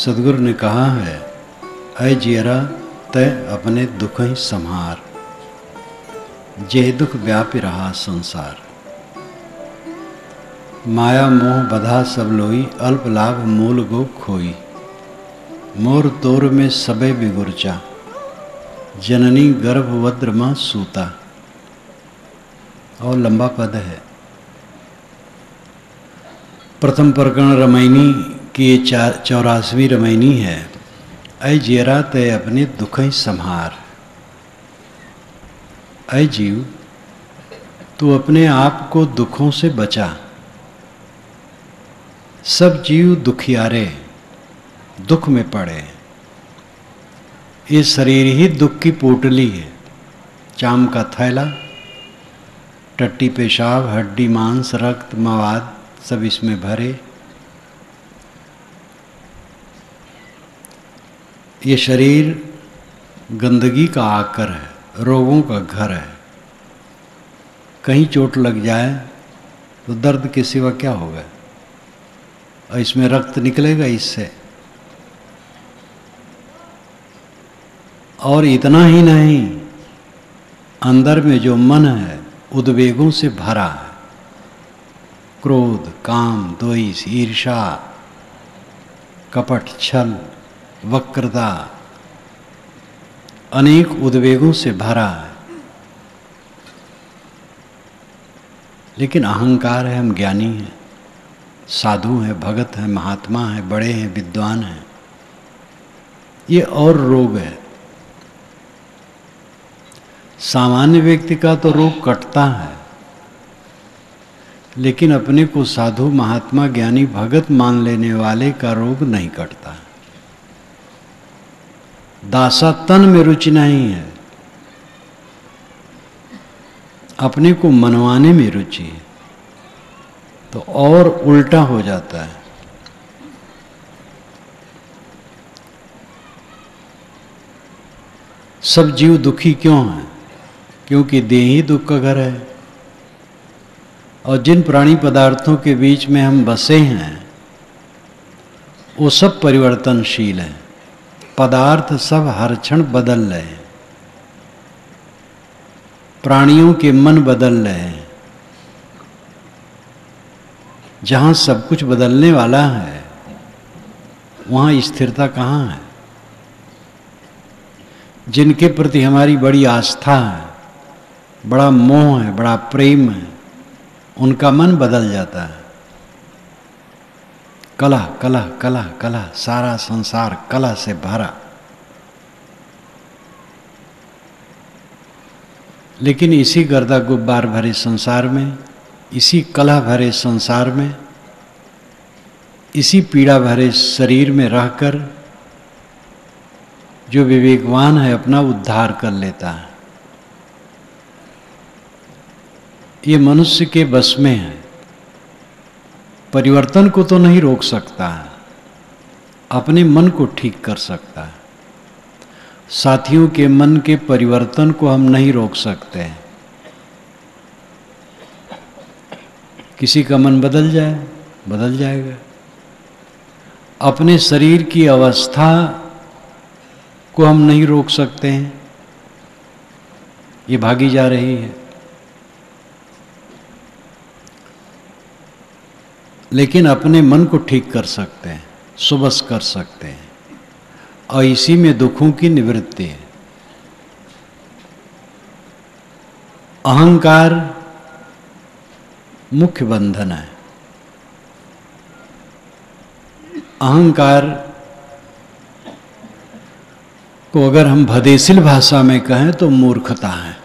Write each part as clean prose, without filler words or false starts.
सदगुरु ने कहा है, ऐ जियरा तय अपने दुख ही संहार, जे दुख व्यापी रहा संसार। माया मोह बधा सब लोई, अल्प लाभ मूल गो खोई। मोर तोर में सबे बिगुरचा, जननी गर्भवद्र मां सूता। और लंबा पद है। प्रथम प्रकरण रमैनी की 84वीं रमैनी है। ऐ जियरा तय अपने दुख ही संहार। ऐ जीव, तू अपने आप को दुखों से बचा। सब जीव दुखियारे, दुख में पड़े। ये शरीर ही दुख की पोटली है। चाम का थैला, टट्टी पेशाब, हड्डी मांस, रक्त, मवाद सब इसमें भरे। ये शरीर गंदगी का आकर है, रोगों का घर है। कहीं चोट लग जाए तो दर्द के सिवा क्या होगा? और इसमें रक्त निकलेगा इससे। और इतना ही नहीं, अंदर में जो मन है उद्वेगों से भरा है। क्रोध, काम, द्वेष, ईर्षा, कपट, छल, वक्रता, अनेक उद्वेगों से भरा है। लेकिन अहंकार है, हम ज्ञानी हैं, साधु हैं, भगत हैं, महात्मा हैं, बड़े हैं, विद्वान हैं। ये और रोग है। सामान्य व्यक्ति का तो रोग कटता है, लेकिन अपने को साधु, महात्मा, ज्ञानी, भगत मान लेने वाले का रोग नहीं कटता। दासातन में रुचि नहीं है, अपने को मनवाने में रुचि है, तो और उल्टा हो जाता है। सब जीव दुखी क्यों हैं? क्योंकि देह ही दुख का घर है। और जिन प्राणी पदार्थों के बीच में हम बसे हैं वो सब परिवर्तनशील हैं। पदार्थ सब हर क्षण बदल रहे हैं। प्राणियों के मन बदल रहे हैं। जहाँ सब कुछ बदलने वाला है वहाँ स्थिरता कहाँ है? जिनके प्रति हमारी बड़ी आस्था है, बड़ा मोह है, बड़ा प्रेम है, उनका मन बदल जाता है। कला कला कला कला, सारा संसार कला से भरा। लेकिन इसी गर्दा गुब्बार भरे संसार में, इसी कला भरे संसार में, इसी पीड़ा भरे शरीर में रहकर जो विवेकवान है अपना उद्धार कर लेता है। ये मनुष्य के बस में है। परिवर्तन को तो नहीं रोक सकता है, अपने मन को ठीक कर सकता है। साथियों के मन के परिवर्तन को हम नहीं रोक सकते। किसी का मन बदल जाए, बदल जाएगा। अपने शरीर की अवस्था को हम नहीं रोक सकते हैं, ये भागी जा रही है। लेकिन अपने मन को ठीक कर सकते हैं, सुबस कर सकते हैं, और इसी में दुखों की निवृत्ति है। अहंकार मुख्य बंधन है। अहंकार को अगर हम भदेसिल भाषा में कहें तो मूर्खता है।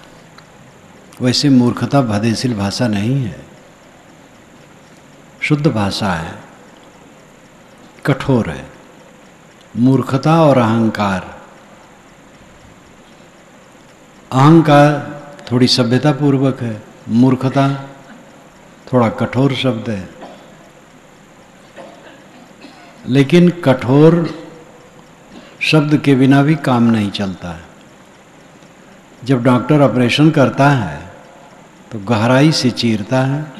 वैसे मूर्खता भदेसिल भाषा नहीं है, शुद्ध भाषा है, कठोर है। मूर्खता और अहंकार, अहंकार थोड़ी सभ्यता पूर्वक है, मूर्खता थोड़ा कठोर शब्द है। लेकिन कठोर शब्द के बिना भी काम नहीं चलता है। जब डॉक्टर ऑपरेशन करता है तो गहराई से चीरता है,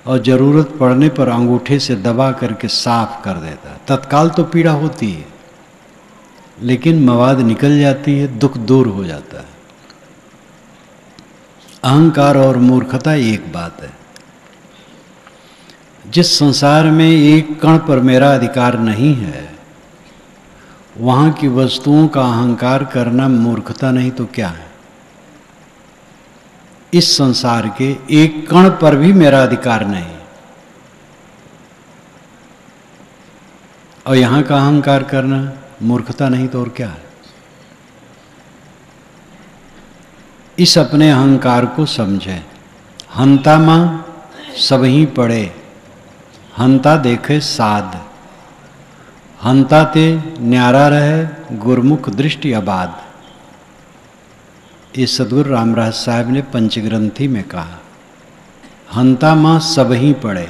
और ज़रूरत पड़ने पर अंगूठे से दबा करके साफ कर देता है। तत्काल तो पीड़ा होती है, लेकिन मवाद निकल जाती है, दुख दूर हो जाता है। अहंकार और मूर्खता एक बात है। जिस संसार में एक कण पर मेरा अधिकार नहीं है, वहां की वस्तुओं का अहंकार करना मूर्खता नहीं तो क्या है। इस संसार के एक कण पर भी मेरा अधिकार नहीं, और यहां का अहंकार करना मूर्खता नहीं तो और क्या है। इस अपने अहंकार को समझे। हंता मां सबही पड़े, हंता देखे साध, हंता ते न्यारा रहे गुरमुख दृष्टि आबाद। ये सदगुरु रामराज साहब ने पंचग्रंथी में कहा। हंता मां सब ही पड़े,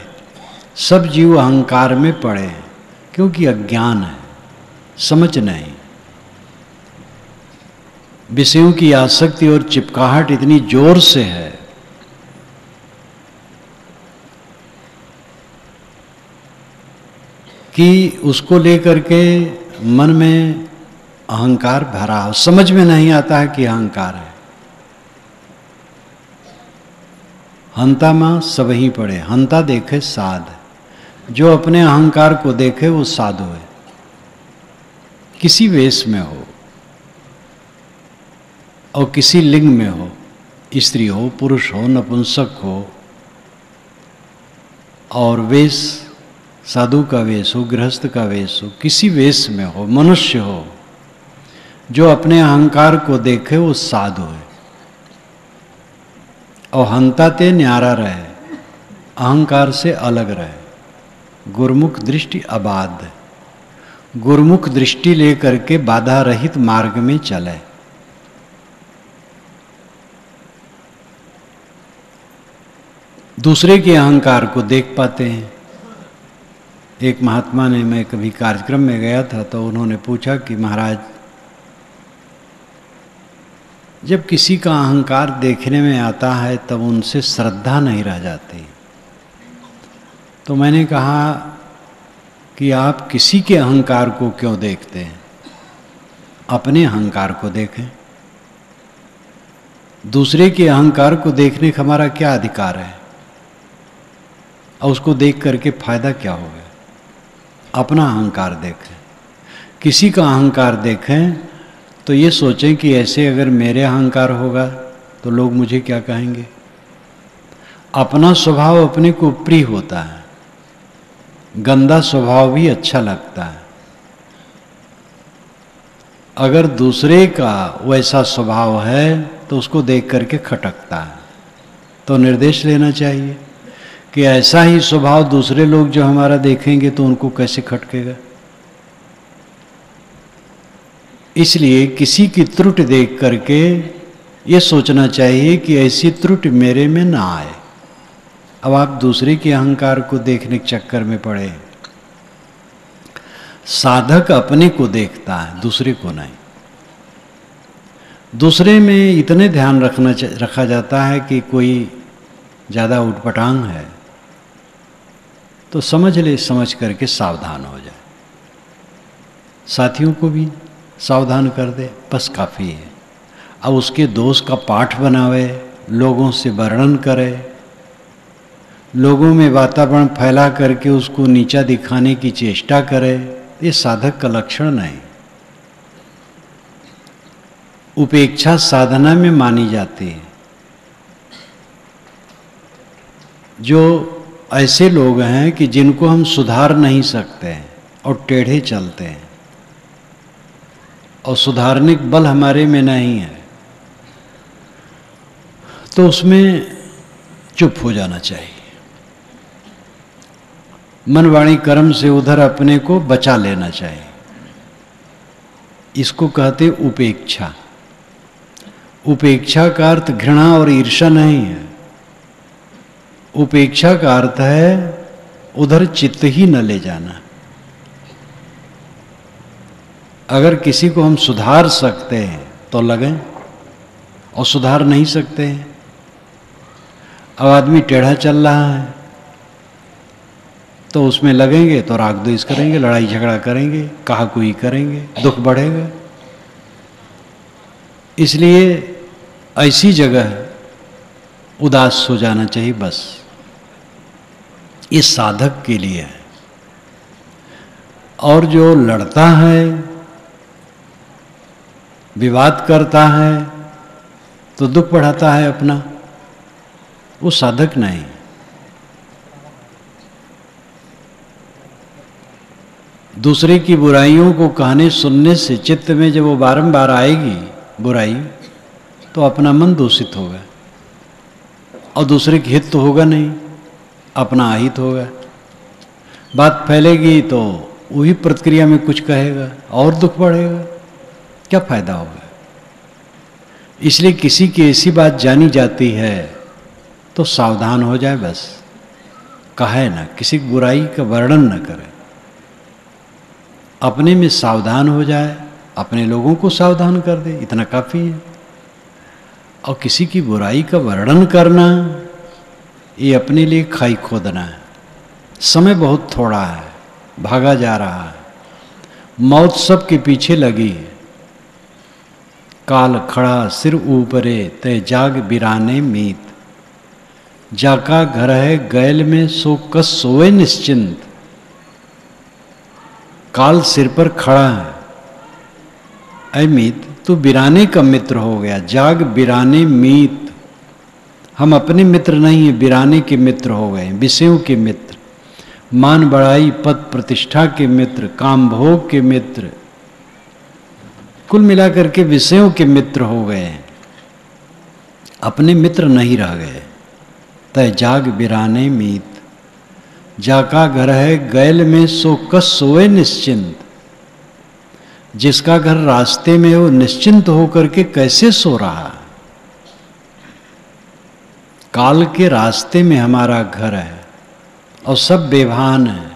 सब जीव अहंकार में पड़े हैं, क्योंकि अज्ञान है, समझ नहीं। विषयों की आसक्ति और चिपकाहट इतनी जोर से है कि उसको लेकर के मन में अहंकार भरा हो, समझ में नहीं आता है कि अहंकार है। हंता मां सब ही पड़े, हंता देखे साध। जो अपने अहंकार को देखे वो साधु है, किसी वेश में हो और किसी लिंग में हो, स्त्री हो, पुरुष हो, नपुंसक हो, और वेश साधु का वेश हो, गृहस्थ का वेश हो, किसी वेश में हो, मनुष्य हो, जो अपने अहंकार को देखे वो साधु है। और हंता ते न्यारा रहे, अहंकार से अलग रहे, गुरमुख दृष्टि आबाद। गुरमुख दृष्टि लेकर के बाधा रहित मार्ग में चले। दूसरे के अहंकार को देख पाते हैं। एक महात्मा ने, मैं कभी कार्यक्रम में गया था तो उन्होंने पूछा कि महाराज, जब किसी का अहंकार देखने में आता है तब उनसे श्रद्धा नहीं रह जाती। तो मैंने कहा कि आप किसी के अहंकार को क्यों देखते हैं, अपने अहंकार को देखें। दूसरे के अहंकार को देखने का हमारा क्या अधिकार है, और उसको देख करके फायदा क्या होगा। अपना अहंकार देखें। किसी का अहंकार देखें तो ये सोचें कि ऐसे अगर मेरे अहंकार होगा तो लोग मुझे क्या कहेंगे। अपना स्वभाव अपने को प्रिय होता है, गंदा स्वभाव भी अच्छा लगता है। अगर दूसरे का वैसा स्वभाव है तो उसको देख करके खटकता है, तो निर्देश लेना चाहिए कि ऐसा ही स्वभाव दूसरे लोग जो हमारा देखेंगे तो उनको कैसे खटकेगा। इसलिए किसी की त्रुटि देख करके ये सोचना चाहिए कि ऐसी त्रुटि मेरे में ना आए। अब आप दूसरे के अहंकार को देखने के चक्कर में पड़े। साधक अपने को देखता है, दूसरे को नहीं। दूसरे में इतने ध्यान रखा जाता है कि कोई ज़्यादा उटपटांग है तो समझ ले, समझ करके सावधान हो जाए। साथियों को भी सावधान कर दे, बस काफ़ी है। अब उसके दोष का पाठ बनावे, लोगों से वर्णन करे, लोगों में वातावरण फैला करके उसको नीचा दिखाने की चेष्टा करे, ये साधक का लक्षण नहीं। उपेक्षा साधना में मानी जाती है। जो ऐसे लोग हैं कि जिनको हम सुधार नहीं सकते हैं और टेढ़े चलते हैं और सुधारने का बल हमारे में नहीं है, तो उसमें चुप हो जाना चाहिए। मन वाणी कर्म से उधर अपने को बचा लेना चाहिए। इसको कहते उपेक्षा। उपेक्षा का अर्थ घृणा और ईर्ष्या नहीं है। उपेक्षा का अर्थ है उधर चित्त ही न ले जाना। अगर किसी को हम सुधार सकते हैं तो लगें, और सुधार नहीं सकते हैं। अब आदमी टेढ़ा चल रहा है तो उसमें लगेंगे तो राग द्वेष करेंगे, लड़ाई झगड़ा करेंगे, कहा कोई करेंगे, दुख बढ़ेगा। इसलिए ऐसी जगह उदास हो जाना चाहिए बस। ये साधक के लिए है। और जो लड़ता है, विवाद करता है, तो दुख बढ़ाता है अपना, वो साधक नहीं। दूसरे की बुराइयों को कहने सुनने से चित्त में जब वो बारंबार आएगी बुराई, तो अपना मन दूषित होगा और दूसरे की हित तो होगा नहीं, अपना अहित होगा। बात फैलेगी तो वही प्रतिक्रिया में कुछ कहेगा और दुख बढ़ेगा, क्या फायदा होगा। इसलिए किसी की ऐसी बात जानी जाती है तो सावधान हो जाए बस, कहे ना, किसी की बुराई का वर्णन न करे, अपने में सावधान हो जाए, अपने लोगों को सावधान कर दे, इतना काफी है। और किसी की बुराई का वर्णन करना, ये अपने लिए खाई खोदना है। समय बहुत थोड़ा है, भागा जा रहा है, मौत सब के पीछे लगी है। काल खड़ा सिर ऊपरे तय जाग बिराने मीत, जाका घर है गैल में सो कस सोए निश्चिंत। काल सिर पर खड़ा है, ऐ मीत तू बिराने का मित्र हो गया, जाग बिराने मीत। हम अपने मित्र नहीं है, बिराने के मित्र हो गए, विषयों के मित्र, मान बढ़ाई पद प्रतिष्ठा के मित्र, काम भोग के मित्र, कुल मिलाकर के विषयों के मित्र हो गए, अपने मित्र नहीं रह गए। तय जाग बिराने मीत, जाका घर है गैल में सो कस सोए निश्चिंत। जिसका घर रास्ते में हो निश्चिंत होकर के कैसे सो रहा। काल के रास्ते में हमारा घर है और सब बेभान है,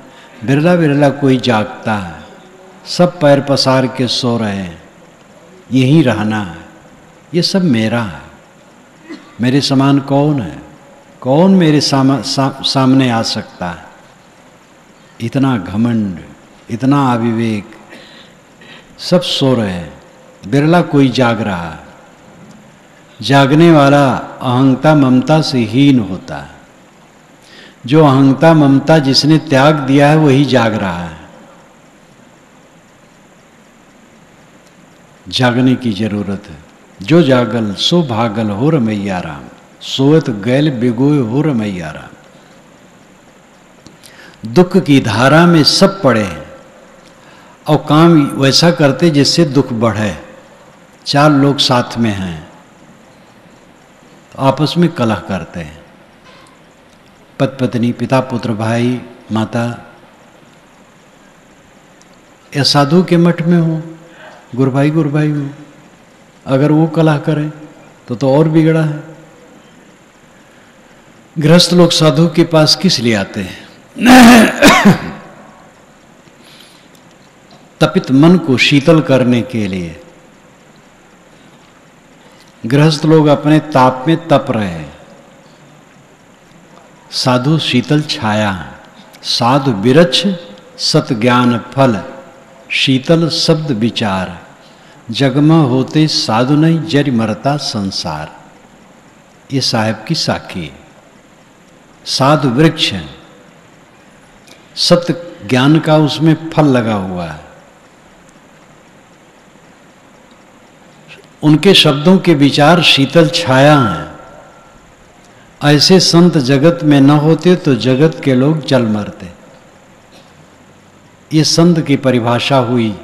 बिरला बिरला कोई जागता है, सब पैर पसार के सो रहे हैं, यहीं रहना है, ये सब मेरा है। मेरे समान कौन है, कौन मेरे सामने आ सकता है। इतना घमंड, इतना अविवेक, सब सो रहे हैं, बिरला कोई जाग रहा है। जागने वाला अहंता ममता से हीन होता है। जो अहंता ममता जिसने त्याग दिया है वही जाग रहा है। जागने की जरूरत है। जो जागल सो भागल हो रमैया राम, सोत गैल बिगोय हो रमैया राम। दुख की धारा में सब पड़े हैं और काम वैसा करते जिससे दुख बढ़े। चार लोग साथ में हैं तो आपस में कलह करते हैं, पति पत्नी, पिता पुत्र, भाई माता। या साधु के मठ में हो, गुरु भाई हो, अगर वो कलह करें तो और बिगड़ा है। गृहस्थ लोग साधु के पास किस लिए आते हैं? तपित मन को शीतल करने के लिए। गृहस्थ लोग अपने ताप में तप रहे हैं, साधु शीतल छाया। साधु बिरछ सत ज्ञान फल, शीतल शब्द विचार। जगमा होते साधु नहीं, जरि मरता संसार। ये साहेब की साखी है। साधु वृक्ष है, सत्य ज्ञान का उसमें फल लगा हुआ है। उनके शब्दों के विचार शीतल छाया हैं। ऐसे संत जगत में न होते तो जगत के लोग जल मरते। ये संत की परिभाषा हुई।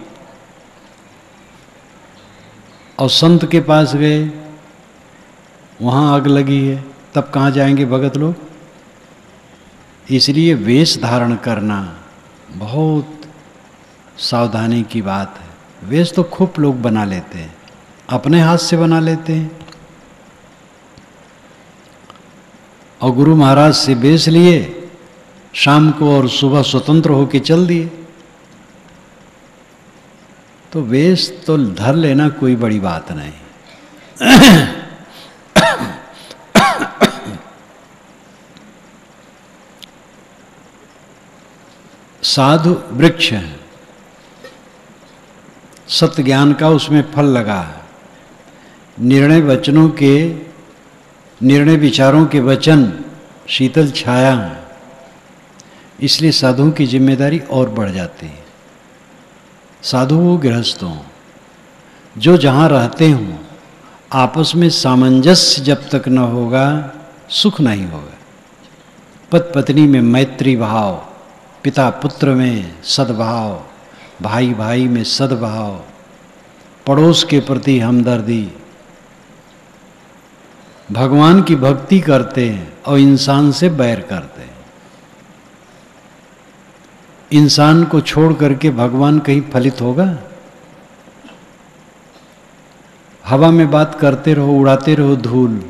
और संत के पास गए, वहां आग लगी है, तब कहाँ जाएंगे भगत लोग? इसलिए वेश धारण करना बहुत सावधानी की बात है। वेश तो खूब लोग बना लेते हैं, अपने हाथ से बना लेते हैं। और गुरु महाराज से वेश लिए, शाम को और सुबह स्वतंत्र होके चल दिए। तो वेश तो धर लेना कोई बड़ी बात नहीं। साधु वृक्ष है, सत्य ज्ञान का उसमें फल लगा है, निर्णय वचनों के, निर्णय विचारों के वचन शीतल छाया है, इसलिए साधुओं की जिम्मेदारी और बढ़ जाती है। साधु हो गृहस्थ हो, जो जहाँ रहते हों, आपस में सामंजस्य जब तक न होगा सुख नहीं होगा। पति पत्नी में मैत्री भाव, पिता पुत्र में सद्भाव, भाई भाई में सद्भाव, पड़ोस के प्रति हमदर्दी, भगवान की भक्ति करते हैं और इंसान से बैर करते हैं। इंसान को छोड़ करके भगवान कहीं फलित होगा? हवा में बात करते रहो, उड़ाते रहो धूल,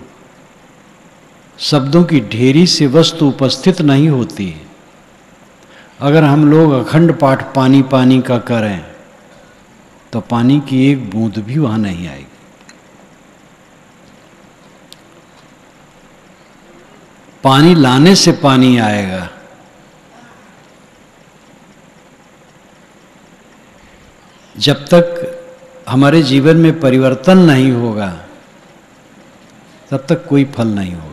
शब्दों की ढेरी से वस्तु उपस्थित नहीं होती। अगर हम लोग अखंड पाठ पानी पानी का करें तो पानी की एक बूंद भी वहां नहीं आएगी। पानी लाने से पानी आएगा। जब तक हमारे जीवन में परिवर्तन नहीं होगा तब तक कोई फल नहीं होगा।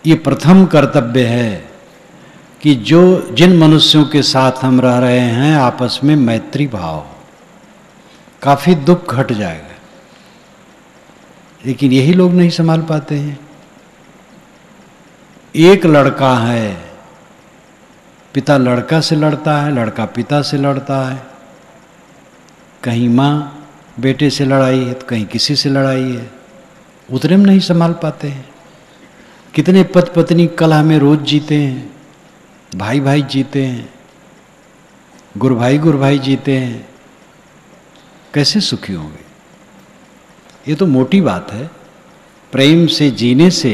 ये प्रथम कर्तव्य है कि जो जिन मनुष्यों के साथ हम रह रहे हैं आपस में मैत्री भाव, काफी दुख घट जाएगा। लेकिन यही लोग नहीं संभाल पाते हैं। एक लड़का है, पिता लड़का से लड़ता है, लड़का पिता से लड़ता है, कहीं माँ बेटे से लड़ाई है तो कहीं किसी से लड़ाई है, उतने में नहीं संभाल पाते हैं। कितने पति पत्नी कलह में रोज जीते हैं, भाई भाई जीते हैं, गुरु भाई जीते हैं, कैसे सुखी होंगे? ये तो मोटी बात है। प्रेम से जीने से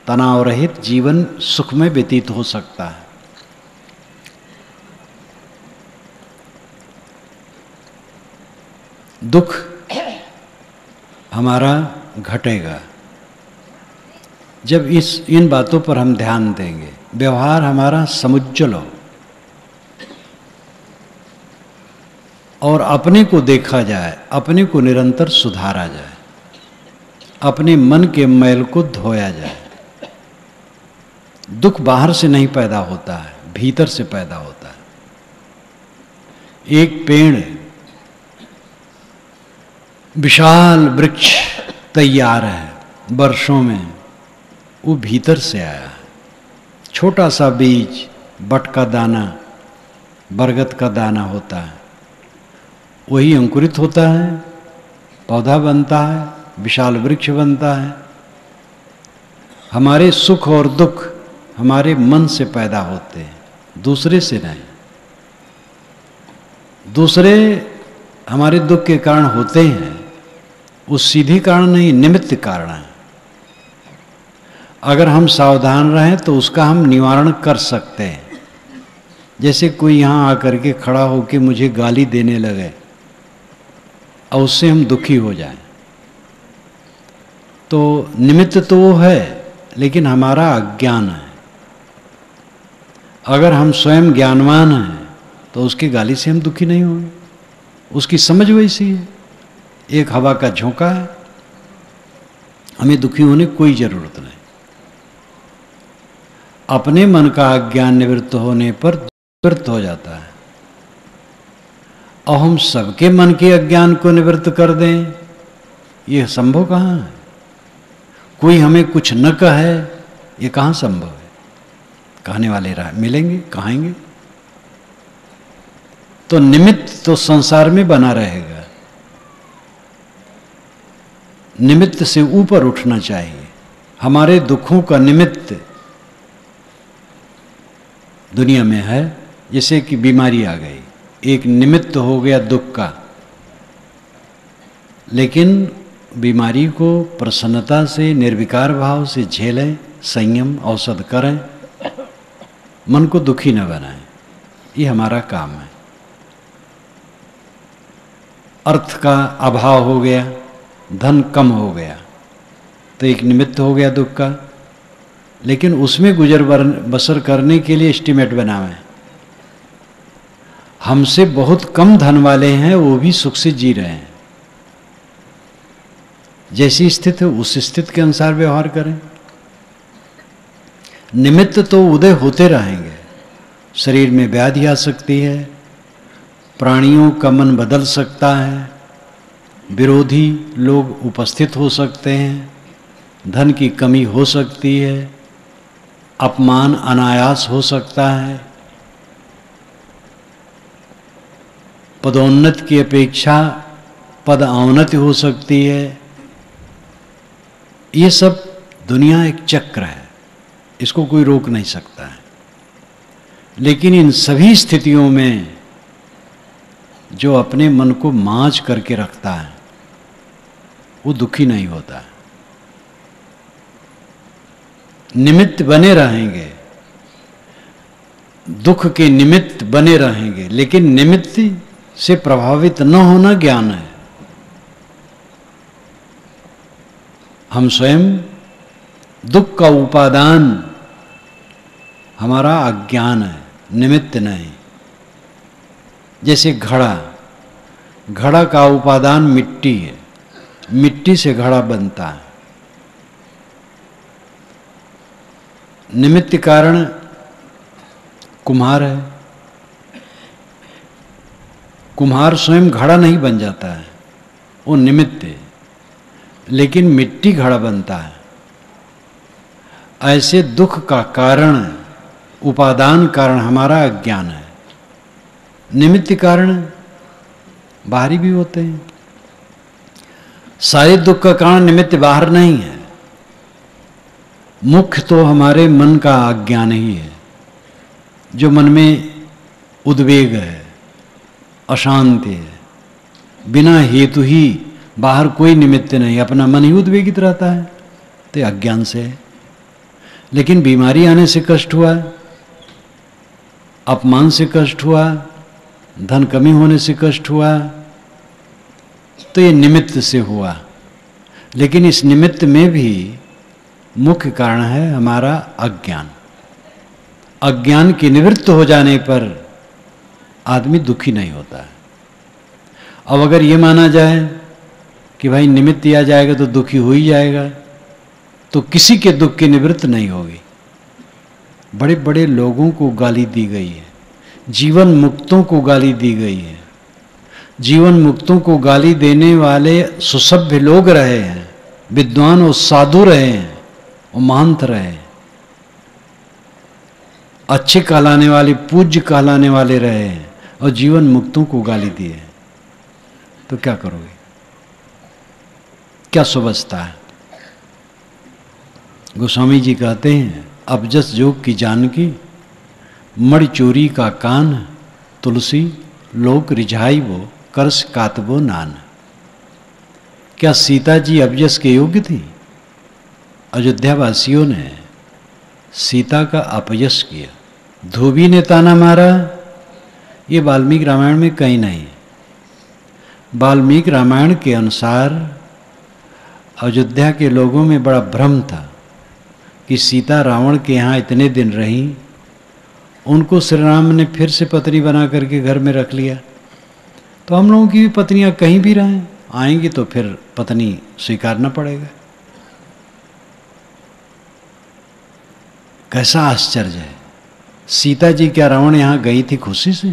तनाव रहित जीवन सुख में व्यतीत हो सकता है। दुख हमारा घटेगा जब इन बातों पर हम ध्यान देंगे। व्यवहार हमारा समुज्जल हो और अपने को देखा जाए, अपने को निरंतर सुधारा जाए, अपने मन के मैल को धोया जाए। दुख बाहर से नहीं पैदा होता है, भीतर से पैदा होता है। एक पेड़, विशाल वृक्ष तैयार है वर्षों में, वो भीतर से आया है। छोटा सा बीज, बट का दाना, बरगद का दाना होता है, वही अंकुरित होता है, पौधा बनता है, विशाल वृक्ष बनता है। हमारे सुख और दुख हमारे मन से पैदा होते हैं, दूसरे से नहीं। दूसरे हमारे दुख के कारण होते हैं, वो सीधे कारण नहीं, निमित्त कारण है। अगर हम सावधान रहें तो उसका हम निवारण कर सकते हैं। जैसे कोई यहाँ आकर के खड़ा होकर मुझे गाली देने लगे और उससे हम दुखी हो जाएं, तो निमित्त तो वो है, लेकिन हमारा अज्ञान है। अगर हम स्वयं ज्ञानवान हैं तो उसकी गाली से हम दुखी नहीं होंगे, उसकी समझ वैसी है। एक हवा का झोंका है, हमें दुखी होने की कोई जरूरत नहीं। अपने मन का अज्ञान निवृत्त होने पर निवृत्त हो जाता है। और हम सबके मन के अज्ञान को निवृत्त कर दें, यह संभव कहाँ है? कोई हमें कुछ न कहे, ये कहाँ संभव है? कहने वाले मिलेंगे, कहेंगे तो निमित्त तो संसार में बना रहेगा। निमित्त से ऊपर उठना चाहिए। हमारे दुखों का निमित्त दुनिया में है। जैसे कि बीमारी आ गई, एक निमित्त हो गया दुख का, लेकिन बीमारी को प्रसन्नता से, निर्विकार भाव से झेलें, संयम औषध करें, मन को दुखी न बनाएं। ये हमारा काम है। अर्थ का अभाव हो गया, धन कम हो गया, तो एक निमित्त हो गया दुख का, लेकिन उसमें गुजर बसर करने के लिए एस्टीमेट बनावे। हमसे बहुत कम धन वाले हैं, वो भी सुख से जी रहे हैं। जैसी स्थिति है उस स्थिति के अनुसार व्यवहार करें। निमित्त तो उदय होते रहेंगे। शरीर में व्याधि आ सकती है, प्राणियों का मन बदल सकता है, विरोधी लोग उपस्थित हो सकते हैं, धन की कमी हो सकती है, अपमान अनायास हो सकता है, पदोन्नति की अपेक्षा पद अवनति हो सकती है। ये सब दुनिया एक चक्र है, इसको कोई रोक नहीं सकता है। लेकिन इन सभी स्थितियों में जो अपने मन को मांझ करके रखता है वो दुखी नहीं होता है। निमित्त बने रहेंगे, दुख के निमित्त बने रहेंगे, लेकिन निमित्त से प्रभावित न होना ज्ञान है। हम स्वयं दुख का उपादान हमारा अज्ञान है, निमित्त नहीं। जैसे घड़ा का उपादान मिट्टी है, मिट्टी से घड़ा बनता है। निमित्त कारण कुम्हार है। कुम्हार स्वयं घड़ा नहीं बन जाता है, वो निमित्त है, लेकिन मिट्टी घड़ा बनता है। ऐसे दुख का कारण, उपादान कारण हमारा अज्ञान है। निमित्त कारण बाहरी भी होते हैं। सारे दुख का कारण निमित्त बाहर नहीं है, मुख्य तो हमारे मन का अज्ञान ही है। जो मन में उद्वेग है, अशांति है, बिना हेतु ही बाहर कोई निमित्त नहीं, अपना मन ही उद्वेगित रहता है, तो अज्ञान से है। लेकिन बीमारी आने से कष्ट हुआ, अपमान से कष्ट हुआ, धन कमी होने से कष्ट हुआ, तो ये निमित्त से हुआ। लेकिन इस निमित्त में भी मुख्य कारण है हमारा अज्ञान। अज्ञान के निवृत्त हो जाने पर आदमी दुखी नहीं होता है। अब अगर ये माना जाए कि भाई निमित्त आ जाएगा तो दुखी हो ही जाएगा, तो किसी के दुख की निवृत्त नहीं होगी। बड़े बड़े लोगों को गाली दी गई है, जीवन मुक्तों को गाली दी गई है। जीवन मुक्तों को गाली देने वाले सुसभ्य लोग रहे हैं, विद्वान और साधु रहे हैं और महंत रहे हैं, अच्छे कहलाने वाले, पूज्य कहलाने वाले रहे हैं, और जीवन मुक्तों को गाली दी है। तो क्या करोगे? क्या सुबसता है? गोस्वामी जी कहते हैं, अबजस जोग की जानकी, मणि चोरी का कान, तुलसी लोक रिझाई वो, करस कातबो नान। क्या सीता जी अबजस के योग्य थी? अयोध्या वासियों ने सीता का अपयश किया, धोबी ने ताना मारा। ये वाल्मीकि रामायण में कहीं नहीं। वाल्मीकि रामायण के अनुसार अयोध्या के लोगों में बड़ा भ्रम था कि सीता रावण के यहाँ इतने दिन रही, उनको श्री राम ने फिर से पत्नी बना करके घर में रख लिया, तो हम लोगों की भी पत्नियां कहीं भी रहें, आएंगी तो फिर पत्नी स्वीकारना पड़ेगा। कैसा आश्चर्य है! सीता जी क्या रावण यहाँ गई थी खुशी से?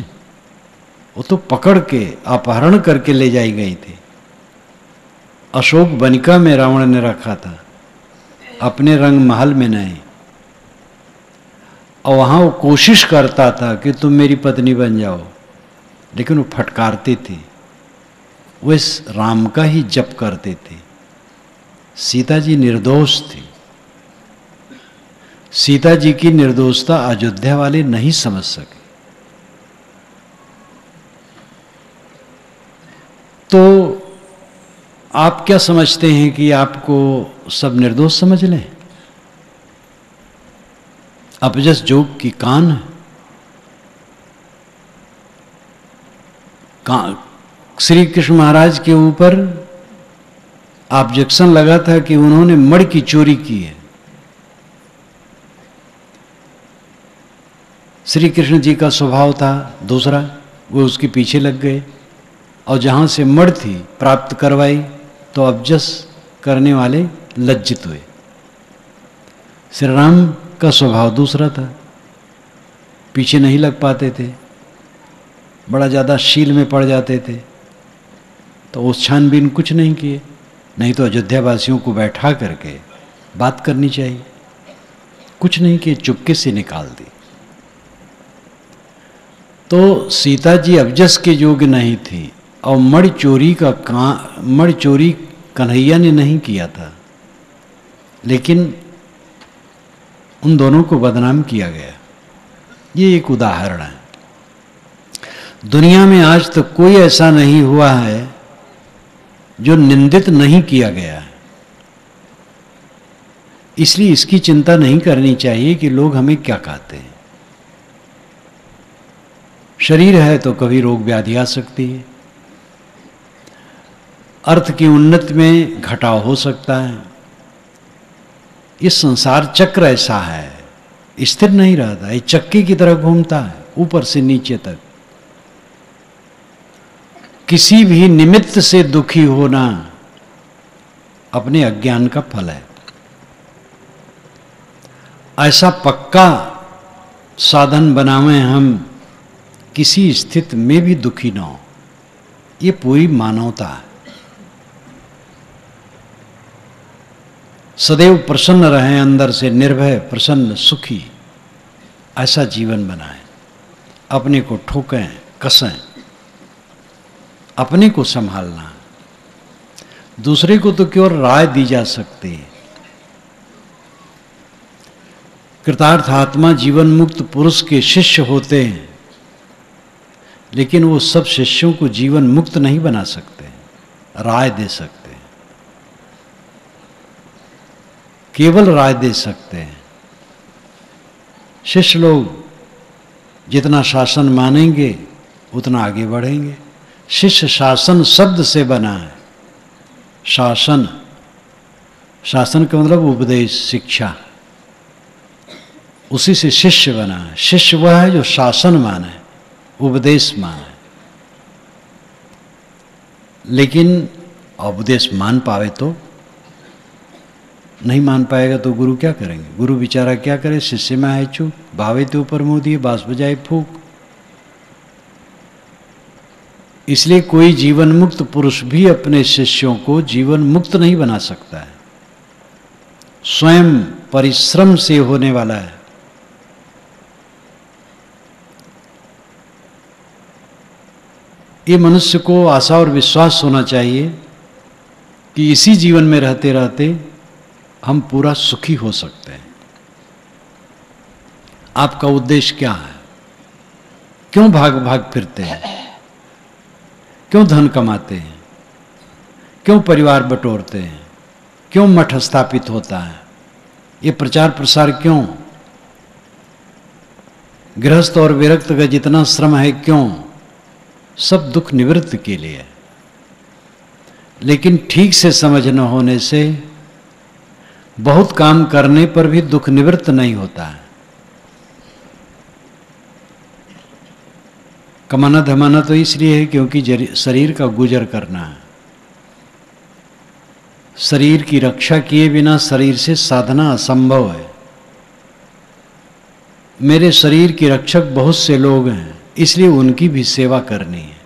वो तो पकड़ के अपहरण करके ले जाई गई थी। अशोक बनिका में रावण ने रखा था, अपने रंग महल में नहीं। और वहां वो कोशिश करता था कि तुम मेरी पत्नी बन जाओ, लेकिन वो फटकारती थी। वो इस राम का ही जप करते थे। सीता जी निर्दोष थी। सीता जी की निर्दोषता अयोध्या वाले नहीं समझ सके। तो आप क्या समझते हैं कि आपको सब निर्दोष समझ लें? अपजस जोग की कान, श्री कृष्ण महाराज के ऊपर ऑब्जेक्शन लगा था कि उन्होंने मणि की चोरी की है। श्री कृष्ण जी का स्वभाव था दूसरा, वो उसके पीछे लग गए और जहाँ से मड़ थी प्राप्त करवाई तो अबजस करने वाले लज्जित हुए। श्री राम का स्वभाव दूसरा था, पीछे नहीं लग पाते थे, बड़ा ज़्यादा शील में पड़ जाते थे, तो उस छानबीन कुछ नहीं किए। नहीं तो अयोध्या वासियों को बैठा करके बात करनी चाहिए, कुछ नहीं किए, चुपके से निकाल दी। तो सीता जी अबजस के योग्य नहीं थी और मड़ चोरी कन्हैया ने नहीं किया था, लेकिन उन दोनों को बदनाम किया गया। ये एक उदाहरण है। दुनिया में आज तक कोई ऐसा नहीं हुआ है जो निंदित नहीं किया गया है। इसलिए इसकी चिंता नहीं करनी चाहिए कि लोग हमें क्या कहते हैं। शरीर है तो कभी रोग व्याधि आ सकती है, अर्थ की उन्नति में घटाव हो सकता है। इस संसार चक्र ऐसा है, स्थिर नहीं रहता, ये चक्के की तरह घूमता है ऊपर से नीचे तक। किसी भी निमित्त से दुखी होना अपने अज्ञान का फल है। ऐसा पक्का साधन बनावें हम किसी स्थिति में भी दुखी ना हो, ये पूरी मानवता है। सदैव प्रसन्न रहें, अंदर से निर्भय प्रसन्न सुखी, ऐसा जीवन बनाएं। अपने को ठोकें कसें, अपने को संभालना। दूसरे को तो केवल राय दी जा सकती है। कृतार्थ आत्मा जीवन मुक्त पुरुष के शिष्य होते हैं, लेकिन वो सब शिष्यों को जीवन मुक्त नहीं बना सकते, राय दे सकते हैं, केवल राय दे सकते हैं। शिष्य लोग जितना शासन मानेंगे उतना आगे बढ़ेंगे। शिष्य शासन शब्द से बना है। शासन, शासन का मतलब उपदेश, शिक्षा, उसी से शिष्य बना है। शिष्य वह है जो शासन माने, उपदेश माने। लेकिन उपदेश मान पावे तो, नहीं मान पाएगा तो गुरु क्या करेंगे? गुरु बेचारा क्या करे? शिष्य में है चूक, भावे तो ऊपर मुँह दिए, बांस बजाए फूक। इसलिए कोई जीवन मुक्त पुरुष भी अपने शिष्यों को जीवन मुक्त नहीं बना सकता है। स्वयं परिश्रम से होने वाला है। ये मनुष्य को आशा और विश्वास होना चाहिए कि इसी जीवन में रहते रहते हम पूरा सुखी हो सकते हैं। आपका उद्देश्य क्या है? क्यों भाग भाग फिरते हैं? क्यों धन कमाते हैं? क्यों परिवार बटोरते हैं? क्यों मठ स्थापित होता है? ये प्रचार प्रसार क्यों? गृहस्थ और विरक्त का जितना श्रम है क्यों? सब दुख निवृत्ति के लिए। लेकिन ठीक से समझ न होने से बहुत काम करने पर भी दुख निवृत्त नहीं होता है। कमाना धमाना तो इसलिए है क्योंकि शरीर का गुजर करना है। शरीर की रक्षा किए बिना शरीर से साधना असंभव है। मेरे शरीर के रक्षक बहुत से लोग हैं, इसलिए उनकी भी सेवा करनी है।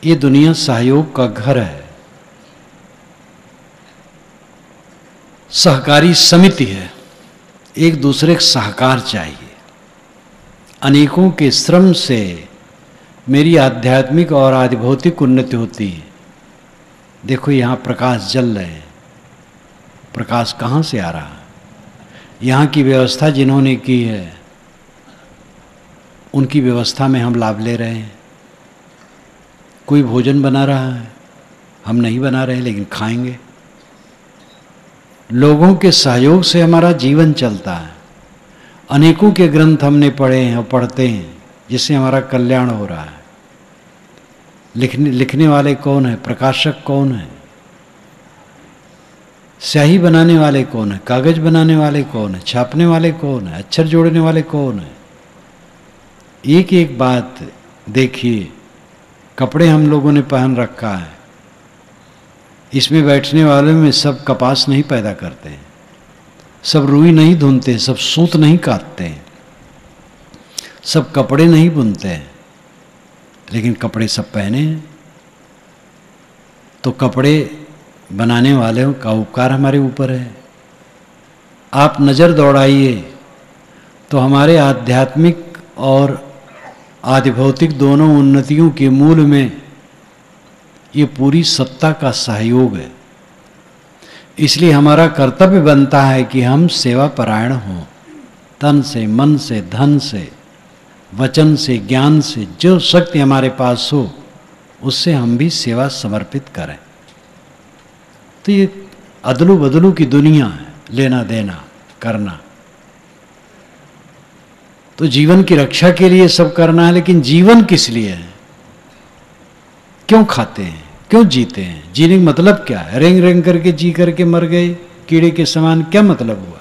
ये दुनिया सहयोग का घर है, सहकारी समिति है। एक दूसरे का सहकार चाहिए। अनेकों के श्रम से मेरी आध्यात्मिक और आधिभौतिक उन्नति होती है। देखो यहाँ प्रकाश जल रहे हैं, प्रकाश कहाँ से आ रहा है? यहाँ की व्यवस्था जिन्होंने की है उनकी व्यवस्था में हम लाभ ले रहे हैं। कोई भोजन बना रहा है, हम नहीं बना रहे लेकिन खाएंगे। लोगों के सहयोग से हमारा जीवन चलता है। अनेकों के ग्रंथ हमने पढ़े हैं और पढ़ते हैं जिससे हमारा कल्याण हो रहा है। लिखने वाले कौन है? प्रकाशक कौन है? स्याही बनाने वाले कौन है, कागज बनाने वाले कौन है, छापने वाले कौन है, अक्षर जोड़ने वाले कौन है। एक एक बात देखिए। कपड़े हम लोगों ने पहन रखा है, इसमें बैठने वालों में सब कपास नहीं पैदा करते हैं, सब रुई नहीं धुनते, सब सूत नहीं काटते हैं, सब कपड़े नहीं बुनते हैं, लेकिन कपड़े सब पहने हैं। तो कपड़े बनाने वालों का उपकार हमारे ऊपर है। आप नज़र दौड़ाइए तो हमारे आध्यात्मिक और आधिभौतिक दोनों उन्नतियों के मूल में ये पूरी सत्ता का सहयोग है। इसलिए हमारा कर्तव्य बनता है कि हम सेवा परायण हों, तन से, मन से, धन से, वचन से, ज्ञान से, जो शक्ति हमारे पास हो उससे हम भी सेवा समर्पित करें। तो ये अदलू बदलू की दुनिया है, लेना देना करना। तो जीवन की रक्षा के लिए सब करना है, लेकिन जीवन किस लिए है? क्यों खाते हैं, क्यों जीते हैं? जीने का मतलब क्या है? रेंग रेंग करके जी करके मर गए कीड़े के समान, क्या मतलब हुआ?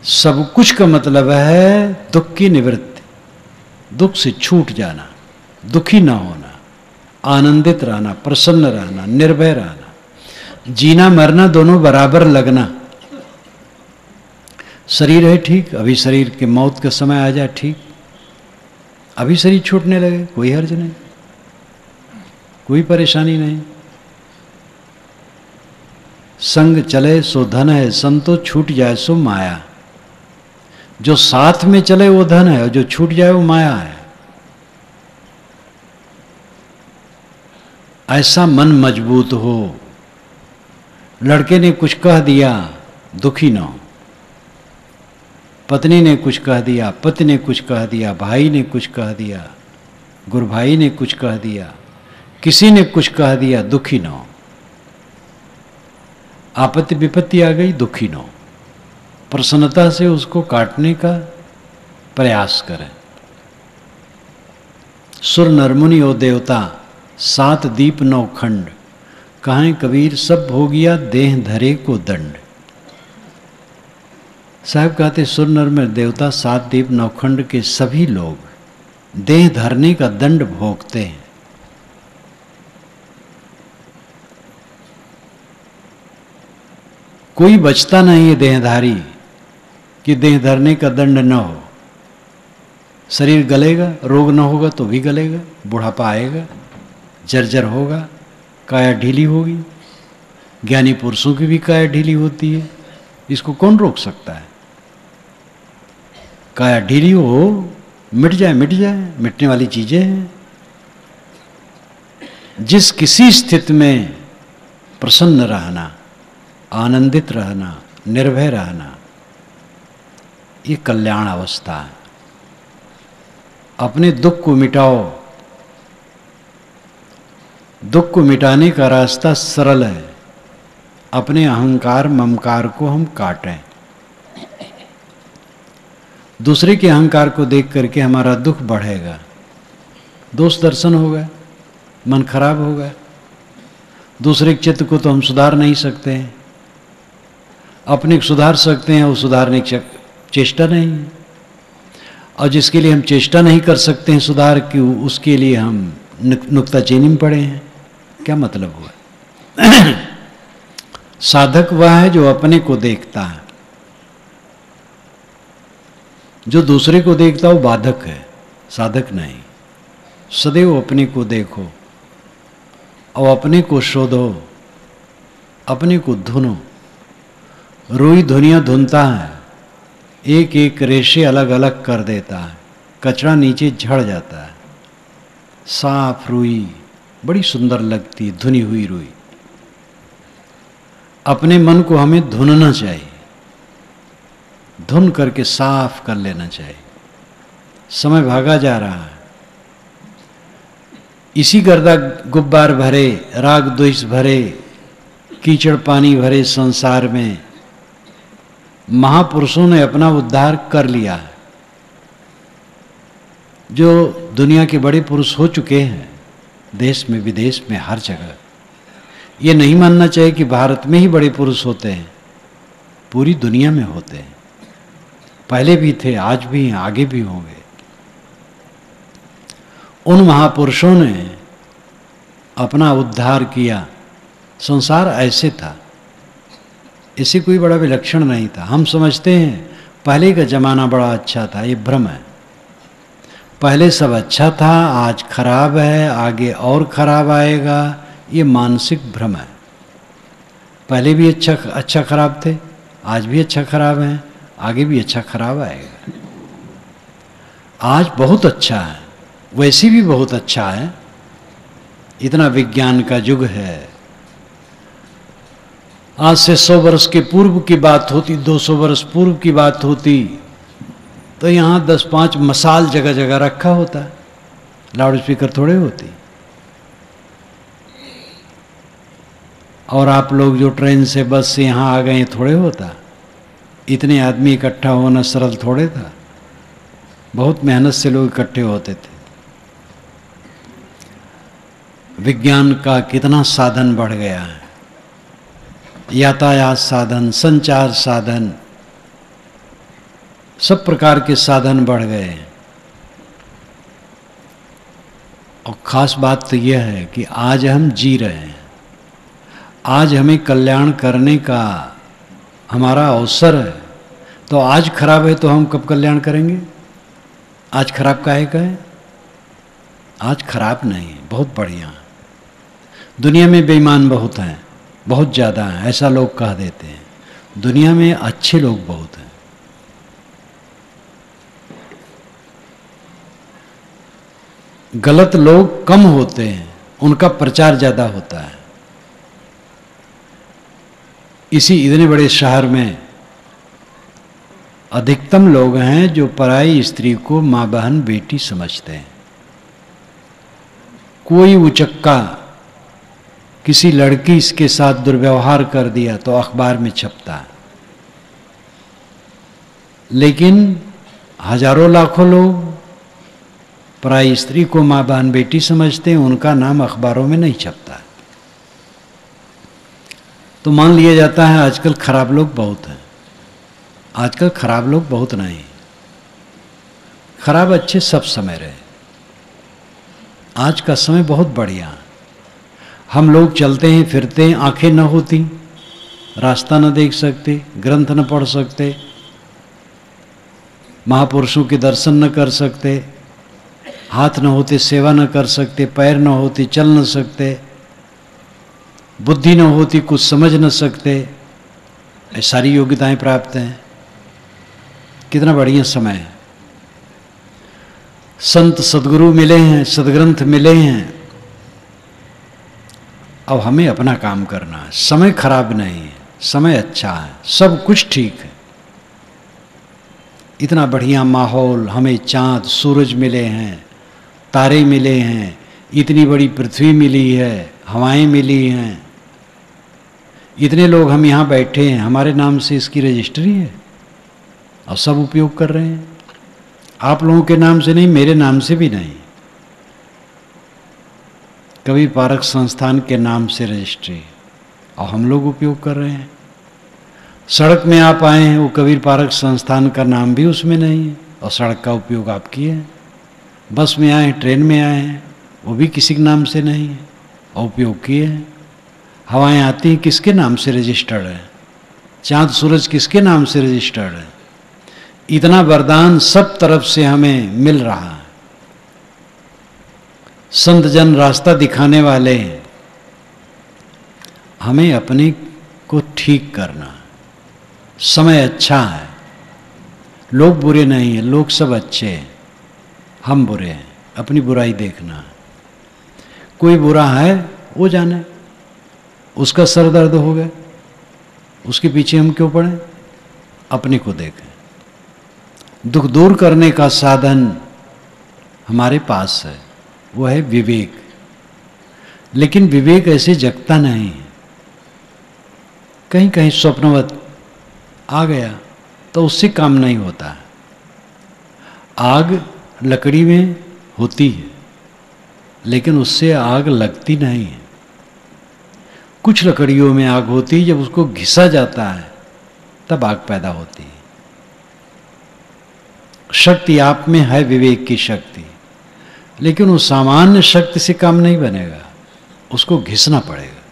सब कुछ का मतलब है दुख की निवृत्ति, दुख से छूट जाना, दुखी ना होना, आनंदित रहना, प्रसन्न रहना, निर्भय रहना। जीना मरना दोनों बराबर लगना। शरीर है ठीक, अभी शरीर के मौत का समय आ जाए ठीक, अभी शरीर छूटने लगे, कोई हर्ज नहीं, कोई परेशानी नहीं। संग चले सो धन है, संतो छूट जाए सो माया। जो साथ में चले वो धन है, और जो छूट जाए वो माया है। ऐसा मन मजबूत हो। लड़के ने कुछ कह दिया, दुखी ना हो। पत्नी ने कुछ कह दिया, पति ने कुछ कह दिया, भाई ने कुछ कह दिया, गुरु भाई ने कुछ कह दिया, किसी ने कुछ कह दिया, दुखी ना हो। आपत्ति विपत्ति आ गई, दुखी ना हो। प्रसन्नता से उसको काटने का प्रयास करें। सुर नरमुनि ओ देवता, 7 दीप 9 खंड, कहें कबीर सब हो गया देह धरे को दंड। साहब कहते सुर नर में देवता 7 दीप 9 खंड के सभी लोग देह धरने का दंड भोगते हैं। कोई बचता नहीं है देहधारी कि देह धरने का दंड न हो। शरीर गलेगा, रोग न होगा तो भी गलेगा, बुढ़ापा आएगा, जर्जर होगा, काया ढीली होगी। ज्ञानी पुरुषों की भी काया ढीली होती है, इसको कौन रोक सकता है? काया ढीली हो, मिट जाए, मिटने वाली चीजें हैं। जिस किसी स्थिति में प्रसन्न रहना, आनंदित रहना, निर्भय रहना, ये कल्याण अवस्था है। अपने दुख को मिटाओ। दुख को मिटाने का रास्ता सरल है। अपने अहंकार ममकार को हम काटें। दूसरे के अहंकार को देख करके हमारा दुख बढ़ेगा, दोष दर्शन होगा, मन खराब होगा। दूसरे के चित्त को तो हम सुधार नहीं सकते हैं, अपने को सुधार सकते हैं, वो सुधारने की चेष्टा नहीं है। और जिसके लिए हम चेष्टा नहीं कर सकते हैं सुधार की, उसके लिए हम नुक्ताचीनी में पड़े हैं। क्या मतलब हुआ? साधक वह है जो अपने को देखता है, जो दूसरे को देखता वो बाधक है, साधक नहीं। सदैव अपने को देखो और अपने को शोधो, अपने को धुनो। रुई धुनिया धुनता है, एक एक रेशे अलग अलग कर देता है, कचरा नीचे झड़ जाता है। साफ रुई बड़ी सुंदर लगती, धुनी हुई रुई। अपने मन को हमें धुनना चाहिए, धुन करके साफ कर लेना चाहिए। समय भागा जा रहा है, इसी गर्दा गुब्बार भरे, राग द्वेष भरे, कीचड़ पानी भरे संसार में महापुरुषों ने अपना उद्धार कर लिया है। जो दुनिया के बड़े पुरुष हो चुके हैं, देश में विदेश में हर जगह, ये नहीं मानना चाहिए कि भारत में ही बड़े पुरुष होते हैं, पूरी दुनिया में होते हैं। पहले भी थे, आज भी हैं, आगे भी होंगे। उन महापुरुषों ने अपना उद्धार किया। संसार ऐसे था, इसी कोई बड़ा विलक्षण नहीं था। हम समझते हैं पहले का जमाना बड़ा अच्छा था, ये भ्रम है। पहले सब अच्छा था, आज खराब है, आगे और खराब आएगा, ये मानसिक भ्रम है। पहले भी अच्छा खराब थे, आज भी अच्छा खराब है, आगे भी अच्छा खराब आएगा। आज बहुत अच्छा है, वैसे भी बहुत अच्छा है। इतना विज्ञान का युग है। आज से 100 वर्ष के पूर्व की बात होती, 200 वर्ष पूर्व की बात होती, तो यहाँ 10-5 मसाल जगह जगह रखा होता, लाउड स्पीकर थोड़े होती। और आप लोग जो ट्रेन से बस से यहाँ आ गए थोड़े होता। इतने आदमी इकट्ठा होना सरल थोड़े था, बहुत मेहनत से लोग इकट्ठे होते थे। विज्ञान का कितना साधन बढ़ गया है, यातायात साधन, संचार साधन, सब प्रकार के साधन बढ़ गए हैं। और ख़ास बात तो यह है कि आज हम जी रहे हैं, आज हमें कल्याण करने का हमारा अवसर है। तो आज खराब है तो हम कब कल्याण करेंगे? आज खराब काहे का है? आज खराब नहीं, बहुत बढ़िया। दुनिया में बेईमान बहुत हैं, बहुत ज़्यादा हैं, ऐसा लोग कह देते हैं। दुनिया में अच्छे लोग बहुत हैं। गलत लोग कम होते हैं, उनका प्रचार ज़्यादा होता है। इसी इतने बड़े शहर में अधिकतम लोग हैं जो पराई स्त्री को माँ बहन बेटी समझते हैं। कोई उचक्का किसी लड़की के साथ दुर्व्यवहार कर दिया तो अखबार में छपता है, लेकिन हजारों लाखों लोग पराई स्त्री को माँ बहन बेटी समझते हैं, उनका नाम अखबारों में नहीं छपता। तो मान लिया जाता है आजकल खराब लोग बहुत हैं। आजकल खराब लोग बहुत नहीं, खराब अच्छे सब समय रहे। आज का समय बहुत बढ़िया। हम लोग चलते हैं फिरते हैं, आंखें न होती, रास्ता न देख सकते, ग्रंथ न पढ़ सकते, महापुरुषों के दर्शन न कर सकते, हाथ न होते सेवा न कर सकते, पैर न होते चल न सकते, बुद्धि न होती कुछ समझ न सकते। ये सारी योग्यताएं प्राप्त हैं। कितना बढ़िया समय है। संत सदगुरु मिले हैं, सदग्रंथ मिले हैं। अब हमें अपना काम करना है। समय खराब नहीं है, समय अच्छा है, सब कुछ ठीक है। इतना बढ़िया माहौल, हमें चांद सूरज मिले हैं, तारे मिले हैं, इतनी बड़ी पृथ्वी मिली है, हवाएं मिली हैं, इतने लोग हम यहाँ बैठे हैं, हमारे नाम से इसकी रजिस्ट्री है और सब उपयोग कर रहे हैं। आप लोगों के नाम से नहीं, मेरे नाम से भी नहीं, कबीर पारक संस्थान के नाम से रजिस्ट्री, और हम लोग उपयोग कर रहे हैं। सड़क में आप आए हैं, वो कबीर पारक संस्थान का नाम भी उसमें नहीं है और सड़क का उपयोग आप किए हैं। बस में आए हैं, ट्रेन में आए हैं, वो भी किसी के नाम से नहीं है और उपयोग किए हैं। हवाएं आती हैं, किसके नाम से रजिस्टर्ड है? चांद सूरज किसके नाम से रजिस्टर्ड है? इतना वरदान सब तरफ से हमें मिल रहा है। संत जन रास्ता दिखाने वाले हैं। हमें अपने को ठीक करना। समय अच्छा है, लोग बुरे नहीं हैं, लोग सब अच्छे हैं, हम बुरे हैं। अपनी बुराई देखना। कोई बुरा है वो जाने, उसका सर दर्द हो गया, उसके पीछे हम क्यों पड़े? अपने को देखें। दुख दूर करने का साधन हमारे पास है, वो है विवेक। लेकिन विवेक ऐसे जगता नहीं है। कहीं कहीं स्वप्नवत आ गया तो उससे काम नहीं होता है। आग लकड़ी में होती है, लेकिन उससे आग लगती नहीं है। कुछ लकड़ियों में आग होती है, जब उसको घिसा जाता है तब आग पैदा होती है। शक्ति आप में है, विवेक की शक्ति, लेकिन उस सामान्य शक्ति से काम नहीं बनेगा, उसको घिसना पड़ेगा।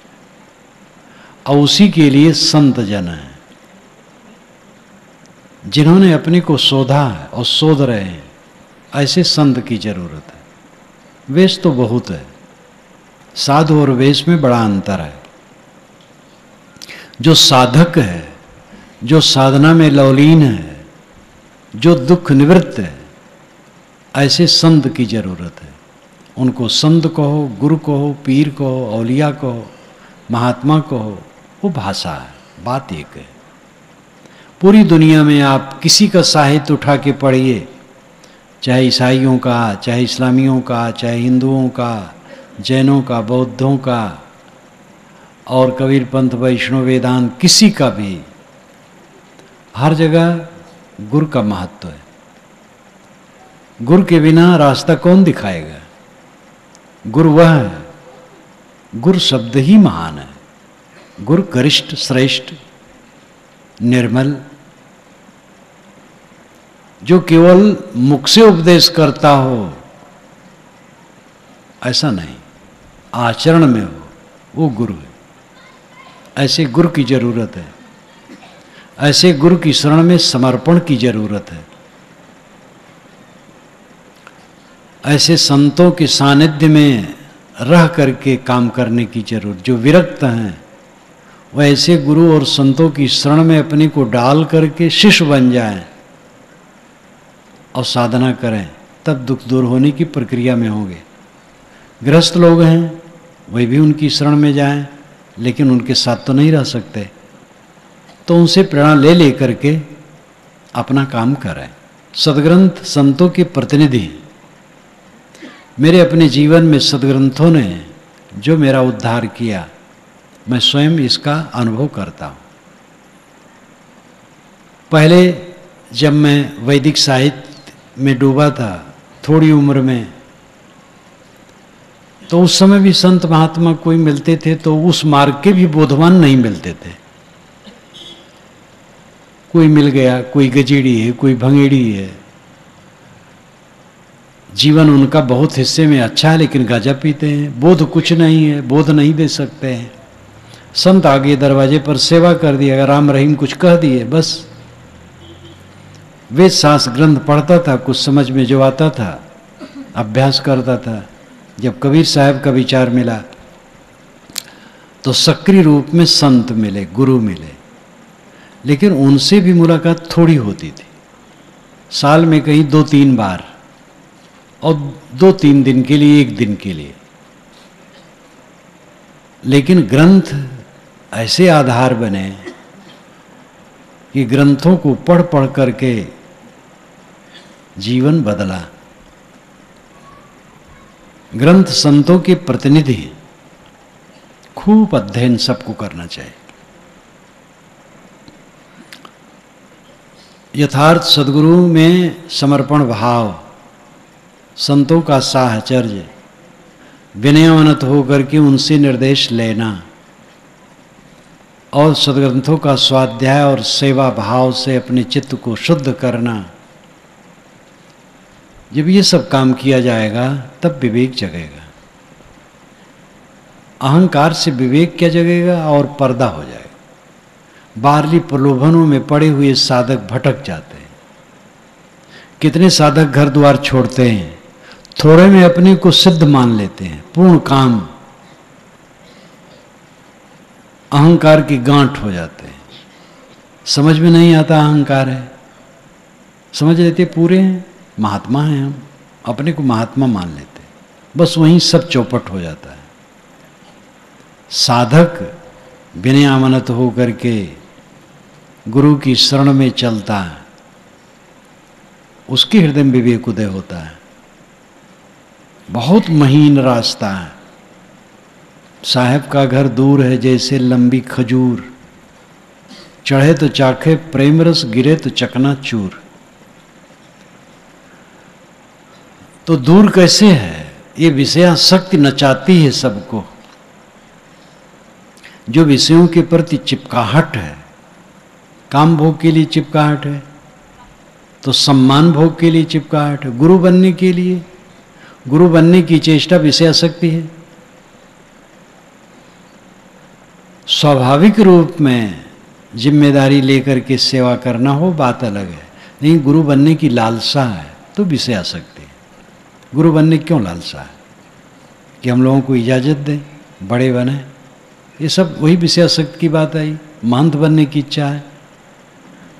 और उसी के लिए संत जन है, जिन्होंने अपने को शोधा है और शोध रहे हैं, ऐसे संत की जरूरत है। वेश तो बहुत है, साधु और वेश में बड़ा अंतर है। जो साधक है, जो साधना में लवलीन है, जो दुख निवृत्त है, ऐसे संत की जरूरत है। उनको संत कहो, गुरु कहो, पीर कहो, औलिया कहो, महात्मा कहो, वो भाषा है, बात एक है। पूरी दुनिया में आप किसी का साहित्य उठा के पढ़िए, चाहे ईसाइयों का, चाहे इस्लामियों का, चाहे हिंदुओं का, जैनों का, बौद्धों का, और कबीर पंथ, वैष्णव, वेदांत, किसी का भी, हर जगह गुरु का महत्व है। गुरु के बिना रास्ता कौन दिखाएगा? गुरु वह है, गुरु शब्द ही महान है। गुरु गरिष्ठ, श्रेष्ठ, निर्मल, जो केवल मुख से उपदेश करता हो ऐसा नहीं, आचरण में हो, वो गुरु है। ऐसे गुरु की जरूरत है, ऐसे गुरु की शरण में समर्पण की जरूरत है। ऐसे संतों के सानिध्य में रह करके काम करने की जरूरत। जो विरक्त हैं वह ऐसे गुरु और संतों की शरण में अपने को डाल करके शिष्य बन जाएं और साधना करें, तब दुख दूर होने की प्रक्रिया में होंगे। गृहस्थ लोग हैं, वे भी उनकी शरण में जाएं, लेकिन उनके साथ तो नहीं रह सकते, तो उनसे प्रेरणा ले लेकर के अपना काम करें। सदग्रंथ संतों के प्रतिनिधि। मेरे अपने जीवन में सदग्रंथों ने जो मेरा उद्धार किया, मैं स्वयं इसका अनुभव करता हूँ। पहले जब मैं वैदिक साहित्य में डूबा था थोड़ी उम्र में, तो उस समय भी संत महात्मा कोई मिलते थे तो उस मार्ग के भी बोधवान नहीं मिलते थे। कोई मिल गया, कोई गजेड़ी है, कोई भंगेड़ी है, जीवन उनका बहुत हिस्से में अच्छा है लेकिन गांजा पीते हैं, बोध कुछ नहीं है, बोध नहीं दे सकते हैं। संत आगे दरवाजे पर सेवा कर दिया, अगर राम रहीम कुछ कह दिए बस। वेद शास्त्र ग्रंथ पढ़ता था, कुछ समझ में जो आता था अभ्यास करता था। जब कबीर साहब का विचार मिला तो सक्रिय रूप में संत मिले, गुरु मिले, लेकिन उनसे भी मुलाकात थोड़ी होती थी, साल में कहीं 2-3 बार, और 2-3 दिन के लिए, 1 दिन के लिए। लेकिन ग्रंथ ऐसे आधार बने कि ग्रंथों को पढ़ पढ़ करके जीवन बदला। ग्रंथ संतों के प्रतिनिधि, खूब अध्ययन सबको करना चाहिए। यथार्थ सद्गुरु में समर्पण भाव, संतों का साहचर्य, विनयवनत होकर के उनसे निर्देश लेना, और सदग्रंथों का स्वाध्याय और सेवा भाव से अपने चित्त को शुद्ध करना, जब ये सब काम किया जाएगा तब विवेक जगेगा। अहंकार से विवेक क्या जगेगा? और पर्दा हो जाएगा। बाहरी प्रलोभनों में पड़े हुए साधक भटक जाते हैं। कितने साधक घर द्वार छोड़ते हैं, थोड़े में अपने को सिद्ध मान लेते हैं, पूर्ण काम, अहंकार की गांठ हो जाते हैं। समझ में नहीं आता अहंकार है, समझ लेते पूरे हैं, महात्मा हैं, हम अपने को महात्मा मान लेते हैं, बस वहीं सब चौपट हो जाता है। साधक विनयामनत हो करके गुरु की शरण में चलता है, उसके हृदय में विवेक उदय होता है। बहुत महीन रास्ता है। साहब का घर दूर है जैसे लंबी खजूर, चढ़े तो चाखे प्रेम रस, गिरे तो चकनाचूर। तो दूर कैसे है? ये विषयासक्ति नचाती है सबको। जो विषयों के प्रति चिपकाहट है, काम भोग के लिए चिपकाहट है, तो सम्मान भोग के लिए चिपकाहट है, गुरु बनने के लिए, गुरु बनने की चेष्टा विषयासक्ति है। स्वाभाविक रूप में जिम्मेदारी लेकर के सेवा करना हो बात अलग है, नहीं गुरु बनने की लालसा है तो विषयासक्ति है। गुरु बनने की क्यों लालसा है? कि हम लोगों को इजाज़त दें, बड़े बने, ये सब वही विषयासक्ति की बात आई। महंत बनने की इच्छा है,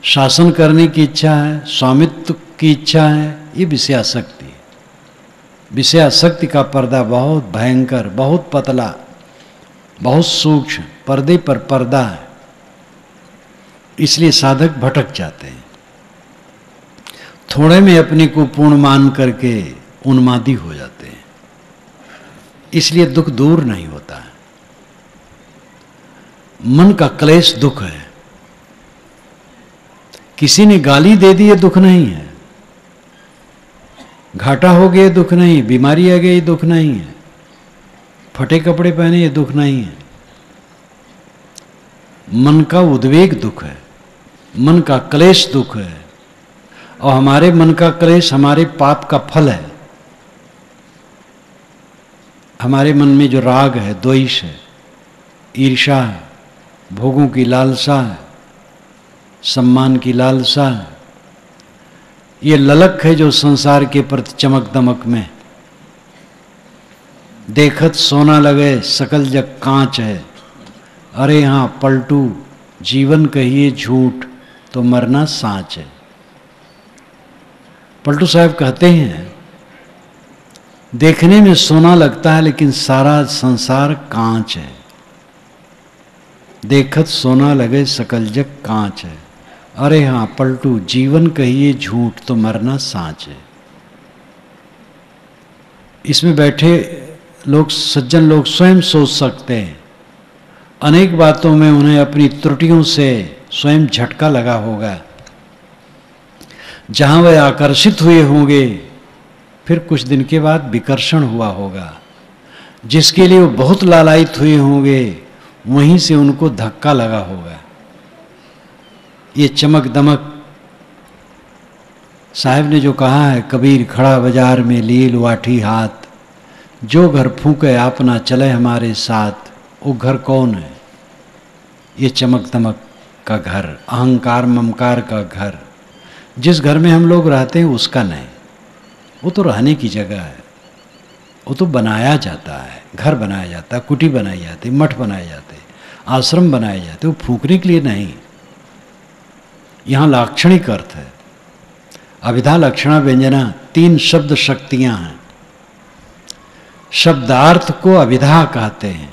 शासन करने की इच्छा है, स्वामित्व की इच्छा है, ये विषयासक्ति है। विषयासक्ति का पर्दा बहुत भयंकर, बहुत पतला, बहुत सूक्ष्म, पर्दे पर पर्दा है, इसलिए साधक भटक जाते हैं। थोड़े में अपने को पूर्ण मान करके उन्मादी हो जाते हैं, इसलिए दुख दूर नहीं होता है। मन का क्लेश दुख है। किसी ने गाली दे दी ये दुख नहीं है, घाटा हो गया दुख नहीं, बीमारी आ गई दुख नहीं है, फटे कपड़े पहने ये दुख नहीं है। मन का उद्वेग दुख है, मन का क्लेश दुख है, और हमारे मन का क्लेश हमारे पाप का फल है। हमारे मन में जो राग है, द्वेष है, ईर्ष्या है, भोगों की लालसा है, सम्मान की लालसा है, ये ललक है जो संसार के प्रति चमक दमक में। देखत सोना लगे सकल जग कांच है, अरे हाँ पलटू जीवन कहिए झूठ तो मरना साँच है। पलटू साहब कहते हैं देखने में सोना लगता है लेकिन सारा संसार कांच है। देखत सोना लगे सकल जग कांच है, अरे हाँ पलटू जीवन कहिए झूठ तो मरना साँच है। इसमें बैठे लोग, सज्जन लोग स्वयं सोच सकते हैं, अनेक बातों में उन्हें अपनी त्रुटियों से स्वयं झटका लगा होगा। जहां वे आकर्षित हुए होंगे फिर कुछ दिन के बाद विकर्षण हुआ होगा। जिसके लिए वो बहुत लालायित हुए होंगे वहीं से उनको धक्का लगा होगा। ये चमक दमक, साहब ने जो कहा है, कबीर खड़ा बाजार में लिए लाठी हाथ, जो घर फूके अपना चले हमारे साथ, वो घर कौन है? ये चमक दमक का घर, अहंकार ममकार का घर। जिस घर में हम लोग रहते हैं उसका नहीं, वो तो रहने की जगह है, वो तो बनाया जाता है, घर बनाया जाता है, कुटी बनाई जाती है, मठ बनाए जाते हैं, आश्रम बनाए जाते, वो फूकने के लिए नहीं। यहाँ लाक्षणिक अर्थ है, अभिधा लक्षणा व्यंजना, 3 शब्द शक्तियाँ हैं। शब्दार्थ को अभिधा कहते हैं।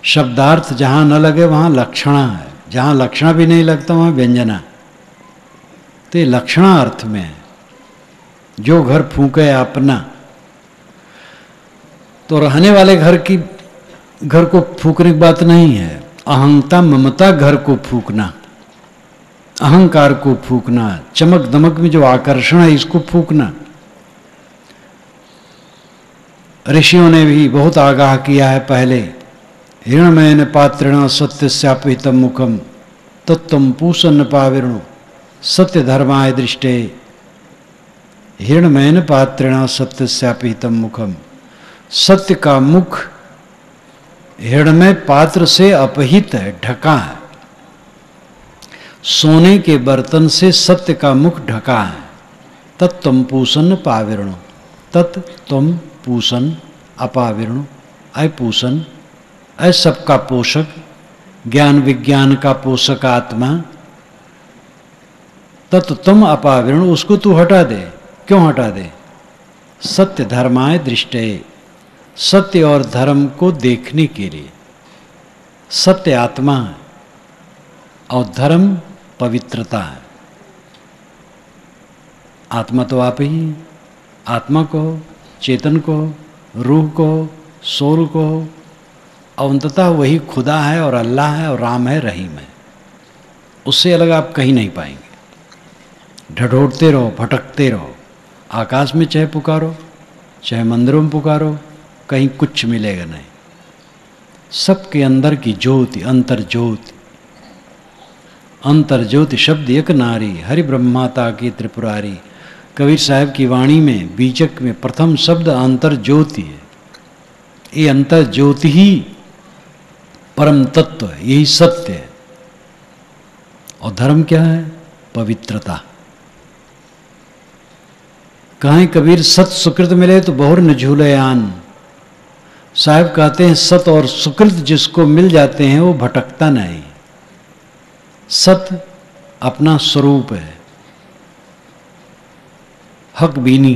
शब्दार्थ जहाँ न लगे वहाँ लक्षणा है, जहाँ लक्षणा भी नहीं लगता वहाँ व्यंजना। तो ये लक्षणा अर्थ में है, जो घर फूके अपना। तो रहने वाले घर को फूकने की बात नहीं है, अहंता ममता घर को फूकना, अहंकार को फूकना, चमक दमक में जो आकर्षण है इसको फूकना। ऋषियों ने भी बहुत आगाह किया है पहले, हिरणमयन पात्रिण सत्य स्यापितम मुखम तत्तम पूषन्न पाविरणु सत्य धर्माय दृष्टे। हिरणमयन पात्रिण सत्य स्यापितम मुखम, सत्य का मुख हिरणमय पात्र से अपहित है, ढका है। सोने के बर्तन से सत्य का मुख ढका है। तत्तम पूषण पाविरणु, तत्तम पूषण अपाविरणु, अय पूषण, अय सबका पोषक, ज्ञान विज्ञान का पोषक आत्मा। तत्तम अपाविरणु, उसको तू हटा दे। क्यों हटा दे? सत्य धर्माय दृष्टे, सत्य और धर्म को देखने के लिए। सत्य आत्मा है और धर्म पवित्रता है। आत्मा तो आप ही, आत्मा को, चेतन को, रूह को, सोल को, और अंततः वही खुदा है और अल्लाह है और राम है, रहीम है। उससे अलग आप कहीं नहीं पाएंगे। ढढोड़ते रहो, भटकते रहो, आकाश में चाहे पुकारो, चाहे मंदिरों में पुकारो, कहीं कुछ मिलेगा नहीं। सबके अंदर की ज्योति, अंतर ज्योति। अंतर ज्योति शब्द एक नारी, हरि ब्रह्माता की त्रिपुरारी। कबीर साहब की वाणी में बीजक में प्रथम शब्द अंतर ज्योति है। ये अंतर ज्योति ही परम तत्व है, यही सत्य है। और धर्म क्या है? पवित्रता। कहें कबीर सत सुकृत मिले तो बहुर न झूले आन। साहब कहते हैं सत और सुकृत जिसको मिल जाते हैं वो भटकता नहीं। सत अपना स्वरूप है, हक बीनी,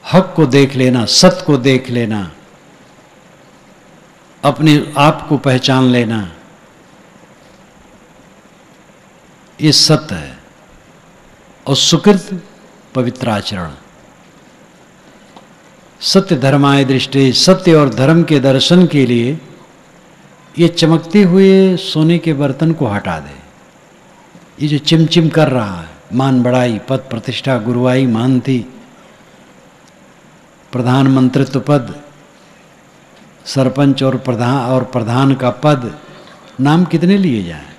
हक को देख लेना, सत को देख लेना, अपने आप को पहचान लेना, ये सत्य है। और सुकृत पवित्र आचरण। सत्य धर्माय दृष्टि, सत्य और धर्म के दर्शन के लिए ये चमकते हुए सोने के बर्तन को हटा दे। ये जो चिमचिम कर रहा है, मान बढ़ाई, पद प्रतिष्ठा, गुरुआई, मानती, प्रधानमंत्रित्व पद, सरपंच और प्रधान का पद, नाम कितने लिए जाए।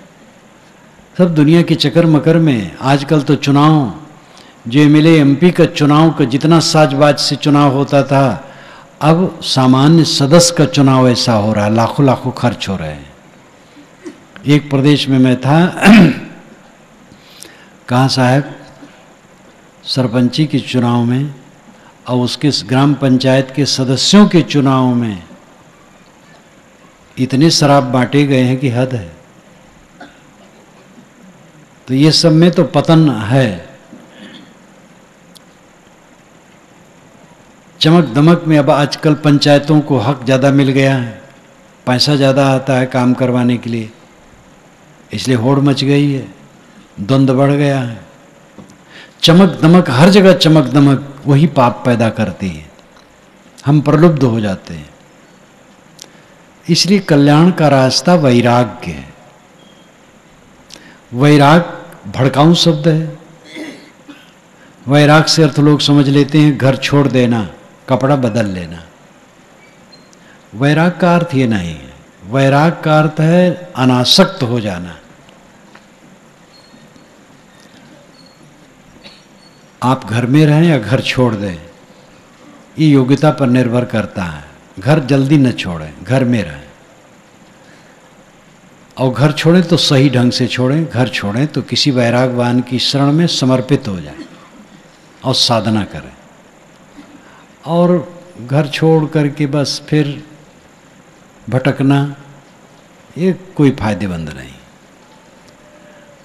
सब दुनिया के चक्कर मकर में। आजकल तो चुनाव, जो एमएलए एमपी का चुनाव का जितना साजबाज से चुनाव होता था, अब सामान्य सदस्य का चुनाव ऐसा हो रहा है, लाखों लाखों खर्च हो रहे हैं। एक प्रदेश में मैं था, कहाँ साहब, सरपंची के चुनाव में और उसके ग्राम पंचायत के सदस्यों के चुनाव में इतने शराब बांटे गए हैं कि हद है। तो ये सब में तो पतन है। चमक दमक में अब आजकल पंचायतों को हक ज़्यादा मिल गया है, पैसा ज़्यादा आता है काम करवाने के लिए, इसलिए होड़ मच गई है, द्वंद्व बढ़ गया है। चमक दमक, हर जगह चमक दमक वही पाप पैदा करती है, हम प्रलुब्ध हो जाते हैं। इसलिए कल्याण का रास्ता वैराग्य है। वैराग भड़काऊ शब्द है। वैराग से अर्थ लोग समझ लेते हैं घर छोड़ देना, कपड़ा बदल लेना। वैराग का अर्थ ये नहीं है। वैराग का अर्थ है अनासक्त हो जाना। आप घर में रहें या घर छोड़ दें, ये योग्यता पर निर्भर करता है। घर जल्दी न छोड़ें, घर में रहें। और घर छोड़ें तो सही ढंग से छोड़ें। घर छोड़ें तो किसी वैरागवान की शरण में समर्पित हो जाएं और साधना करें। और घर छोड़ करके बस फिर भटकना, ये कोई फायदेमंद नहीं।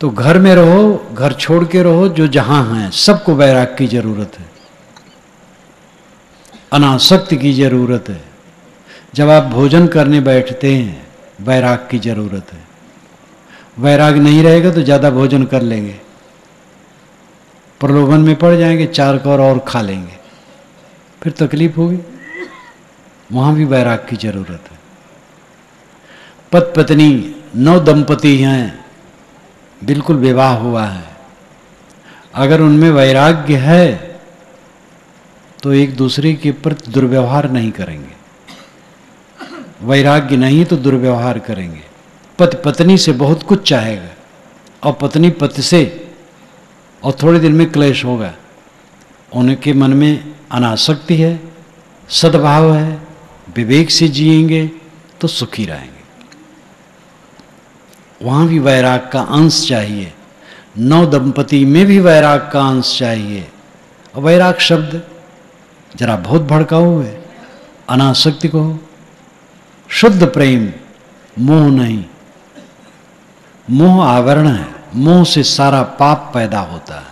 तो घर में रहो, घर छोड़ के रहो, जो जहां हैं सबको वैराग की जरूरत है, अनासक्ति की जरूरत है। जब आप भोजन करने बैठते हैं, वैराग की जरूरत है। वैराग नहीं रहेगा तो ज़्यादा भोजन कर लेंगे, प्रलोभन में पड़ जाएंगे, 4 कौर और खा लेंगे, फिर तकलीफ होगी। वहाँ भी वैराग की जरूरत है। पति पत्नी 9 दंपति हैं, बिल्कुल विवाह हुआ है, अगर उनमें वैराग्य है तो एक दूसरे के प्रति दुर्व्यवहार नहीं करेंगे। वैराग्य नहीं तो दुर्व्यवहार करेंगे। पति पत्नी से बहुत कुछ चाहेगा और पत्नी पति से, और थोड़े दिन में क्लेश होगा। उनके मन में अनासक्ति है, सद्भाव है, विवेक से जिएंगे तो सुखी रहेंगे। वहाँ भी वैराग का अंश चाहिए। 9 दंपति में भी वैराग का अंश चाहिए। और वैराग शब्द जरा बहुत भड़काऊ है। अनासक्ति को शुद्ध प्रेम, मोह नहीं। मोह आवरण है, मोह से सारा पाप पैदा होता है।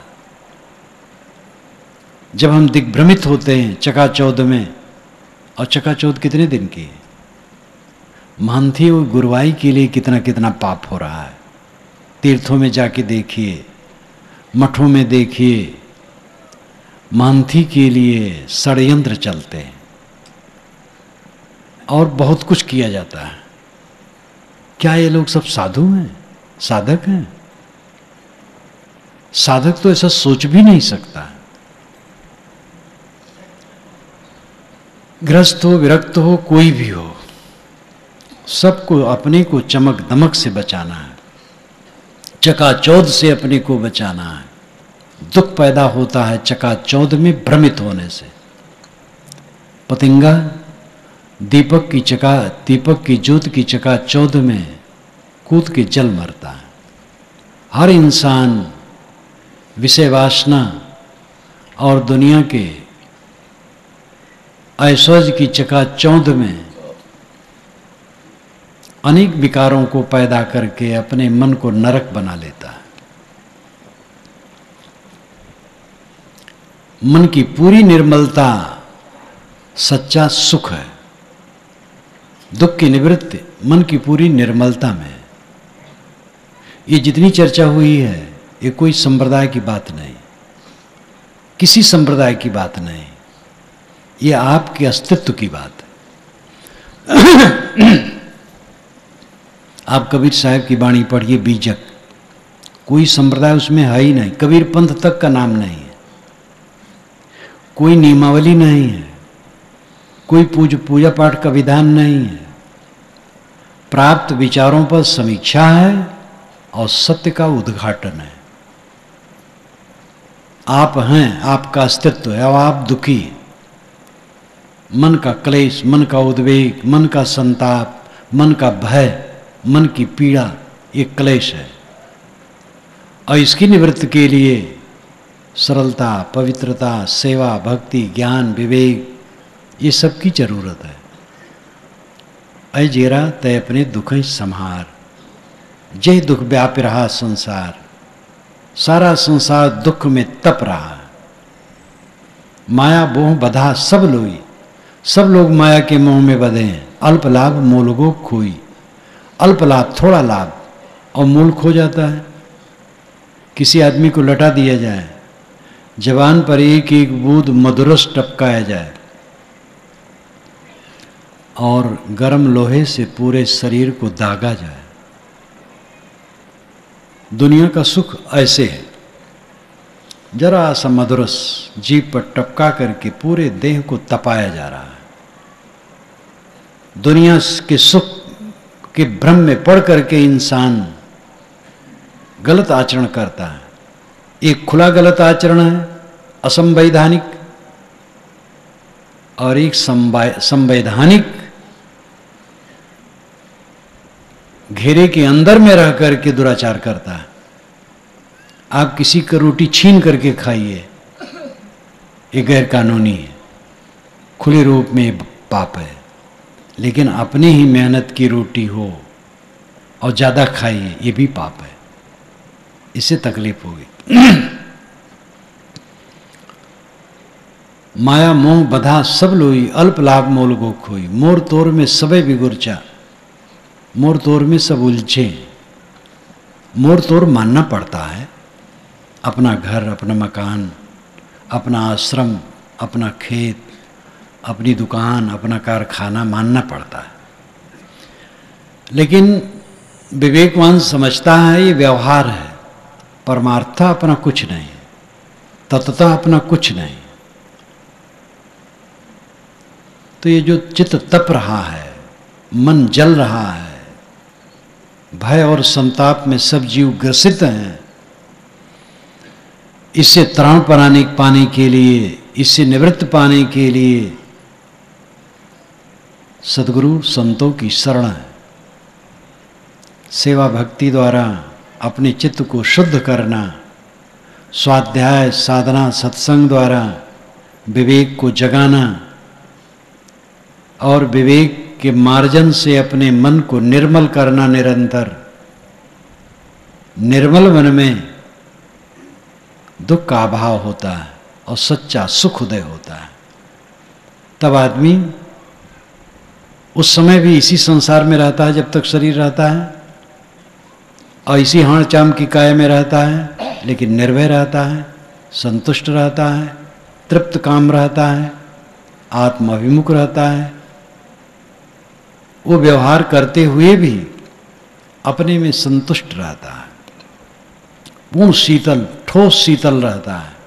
जब हम दिग्भ्रमित होते हैं चकाचौद में, और चकाचौद कितने दिन की है, मानती वो गुरुवाई के लिए कितना कितना पाप हो रहा है। तीर्थों में जाके देखिए, मठों में देखिए, मानती के लिए षड्यंत्र चलते हैं और बहुत कुछ किया जाता है। क्या ये लोग सब साधु हैं, साधक हैं? साधक तो ऐसा सोच भी नहीं सकता। गृहस्थ हो, विरक्त हो, कोई भी हो, सबको अपने को चमक दमक से बचाना है, चकाचौंध से अपने को बचाना है। दुख पैदा होता है चकाचौंध में भ्रमित होने से। पतंगा दीपक की ज्योत की चकाचौंध में कूद के जल मरता है। हर इंसान विषय वासना और दुनिया के ऐश्वर्य की चकाचौंध में अनेक विकारों को पैदा करके अपने मन को नरक बना लेता है। मन की पूरी निर्मलता सच्चा सुख है। दुख की निवृत्ति मन की पूरी निर्मलता में। ये जितनी चर्चा हुई है ये कोई संप्रदाय की बात नहीं, किसी संप्रदाय की बात नहीं, ये आपके अस्तित्व की बात है। आप कबीर साहब की वाणी पढ़िए, बीजक। कोई संप्रदाय उसमें है ही नहीं, कबीर पंथ तक का नाम नहीं है, कोई नियमावली नहीं है, कोई पूजा पाठ का विधान नहीं है। प्राप्त विचारों पर समीक्षा है और सत्य का उद्घाटन है। आप हैं, आपका अस्तित्व है, अब आप दुखी। मन का क्लेश, मन का उद्वेग, मन का संताप, मन का भय, मन की पीड़ा, ये क्लेश है। और इसकी निवृत्ति के लिए सरलता, पवित्रता, सेवा, भक्ति, ज्ञान, विवेक, ये सब की जरूरत है। अय जेरा तय अपने दुख संहार, जय दुख व्यापी रहा संसार। सारा संसार दुख में तप रहा है। माया मोह बधा सब लोई, सब लोग माया के मोह में बधे हैं। अल्प लाभ मूल गो खोई, अल्प लाभ थोड़ा लाभ और मूल खो जाता है। किसी आदमी को लटा दिया जाए, जवान पर एक एक बूंद मधुरस टपकाया जाए और गर्म लोहे से पूरे शरीर को दागा जाए। दुनिया का सुख ऐसे है, जरा सा मधुरस जीभ पर टपका करके पूरे देह को तपाया जा रहा है। दुनिया के सुख के भ्रम में पड़ करके इंसान गलत आचरण करता है। एक खुला गलत आचरण है, असंवैधानिक, और एक संवैधानिक घेरे के अंदर में रह करके दुराचार करता है। आप किसी का रोटी छीन करके खाइए, ये गैर कानूनी है, खुले रूप में पाप है। लेकिन अपने ही मेहनत की रोटी हो और ज्यादा खाइए, ये भी पाप है, इससे तकलीफ होगी। माया मोह बधा सब लोई, अल्प लाभ मोल गो खोई। मोर तोर में सबे बिगुरचा, मोर तोर में सब उलझे। मोर तोर मानना पड़ता है। अपना घर, अपना मकान, अपना आश्रम, अपना खेत, अपनी दुकान, अपना कारखाना मानना पड़ता है। लेकिन विवेकवान समझता है ये व्यवहार है, परमार्थ अपना कुछ नहीं, तत्वतः अपना कुछ नहीं। तो ये जो चित्त तप रहा है, मन जल रहा है, भय और संताप में सब जीव ग्रसित हैं, इससे त्राण पाने के लिए, इससे निवृत्त पाने के लिए सद्गुरु संतों की शरण है। सेवा भक्ति द्वारा अपने चित्त को शुद्ध करना, स्वाध्याय साधना सत्संग द्वारा विवेक को जगाना और विवेक के मार्जन से अपने मन को निर्मल करना निरंतर। निर्मल मन में दुख का अभाव होता है और सच्चा सुख उदय होता है। तब आदमी उस समय भी इसी संसार में रहता है जब तक शरीर रहता है, और इसी हाड़ चाम की काया में रहता है, लेकिन निर्भय रहता है, संतुष्ट रहता है, तृप्त काम रहता है, आत्माभिमुख रहता है। वो व्यवहार करते हुए भी अपने में संतुष्ट रहता है, पूर्ण शीतल, ठोस शीतल रहता है।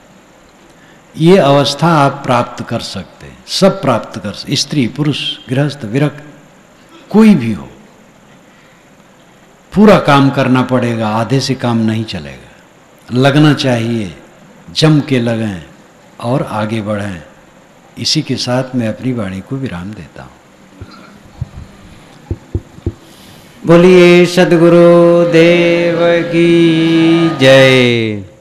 ये अवस्था आप प्राप्त कर सकते हैं, सब प्राप्त कर सकते, स्त्री पुरुष गृहस्थ विरक्त कोई भी हो, पूरा काम करना पड़ेगा, आधे से काम नहीं चलेगा। लगना चाहिए, जम के लगें और आगे बढ़ें। इसी के साथ मैं अपनी वाणी को विराम देता हूँ। बोलिए सद्गुरु देव की जय।